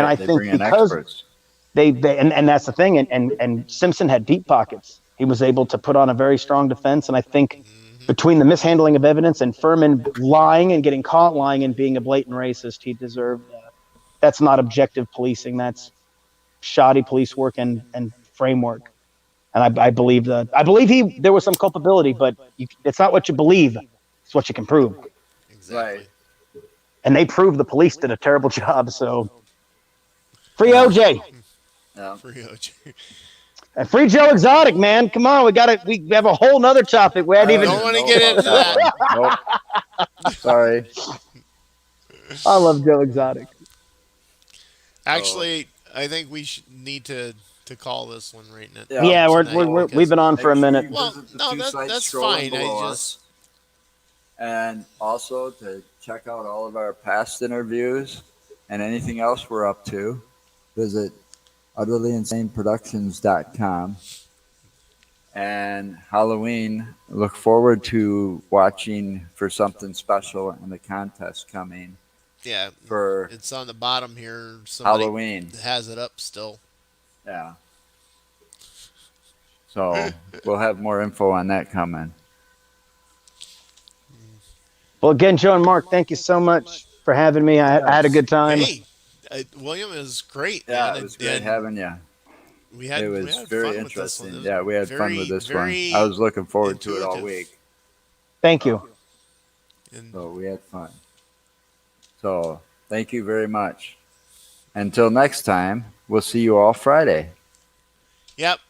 Speaker 1: Right. They
Speaker 3: think
Speaker 1: bring in
Speaker 3: because
Speaker 1: experts.
Speaker 3: and that's the thing, and Simpson had deep pockets. He was able to put on a very strong defense, and I think
Speaker 2: Hmm.
Speaker 3: between the mishandling of evidence and Furman lying and getting caught lying and being a blatant racist, he deserved. That's not objective policing. That's shoddy police work and framework. And I believe that I believe there was some culpability, but it's not what you believe; it's what you can prove.
Speaker 1: Right.
Speaker 2: Exactly.
Speaker 3: And they proved the police did a terrible job. So free
Speaker 1: Yeah.
Speaker 3: OJ
Speaker 1: Yeah.
Speaker 2: Free OJ.
Speaker 3: and free Joe Exotic, man. Come on, we have a whole nother topic. We
Speaker 1: I
Speaker 3: hadn't
Speaker 1: don't
Speaker 3: even.
Speaker 2: Don't
Speaker 1: even
Speaker 2: want to
Speaker 1: know
Speaker 2: get
Speaker 1: about
Speaker 2: into
Speaker 1: that
Speaker 2: that.
Speaker 1: one. Nope. Sorry.
Speaker 3: I love Joe Exotic.
Speaker 1: So
Speaker 2: Actually, I think we need to call this one right now,
Speaker 1: yeah.
Speaker 3: Yeah,
Speaker 2: tonight
Speaker 3: we've
Speaker 2: because,
Speaker 3: been on for
Speaker 1: Make
Speaker 3: a
Speaker 1: sure
Speaker 3: minute.
Speaker 1: you
Speaker 2: well,
Speaker 1: visit the
Speaker 2: no,
Speaker 1: two sites
Speaker 2: that's
Speaker 1: scrolling
Speaker 2: fine. I
Speaker 1: below us,
Speaker 2: just
Speaker 1: and also to check out all of our past interviews and anything else we're up to. Visit utterlyinsaneproductions.com. And Halloween, look forward to watching for something special in the contest coming
Speaker 2: yeah,
Speaker 1: for
Speaker 2: it's on the bottom here. Somebody
Speaker 1: Halloween.
Speaker 2: has it up still.
Speaker 1: Yeah. So we'll have more info on that coming.
Speaker 3: Well, again, Joe and Mark, thank you so much for having me. I had a
Speaker 1: Yes.
Speaker 3: good time.
Speaker 2: Hey, William is great,
Speaker 1: Yeah,
Speaker 2: man,
Speaker 1: it was great
Speaker 2: and
Speaker 1: having you.
Speaker 2: we
Speaker 1: It
Speaker 2: had
Speaker 1: was very
Speaker 2: fun with this one. It
Speaker 1: interesting.
Speaker 2: was
Speaker 1: Yeah, we had fun with
Speaker 2: very
Speaker 1: this one. I
Speaker 2: very
Speaker 1: was looking forward to it all week.
Speaker 2: intuitive,
Speaker 3: Thank
Speaker 1: So,
Speaker 3: you.
Speaker 2: and
Speaker 1: so we had fun. So thank you very much. Until next time, we'll see you all Friday.
Speaker 2: yep.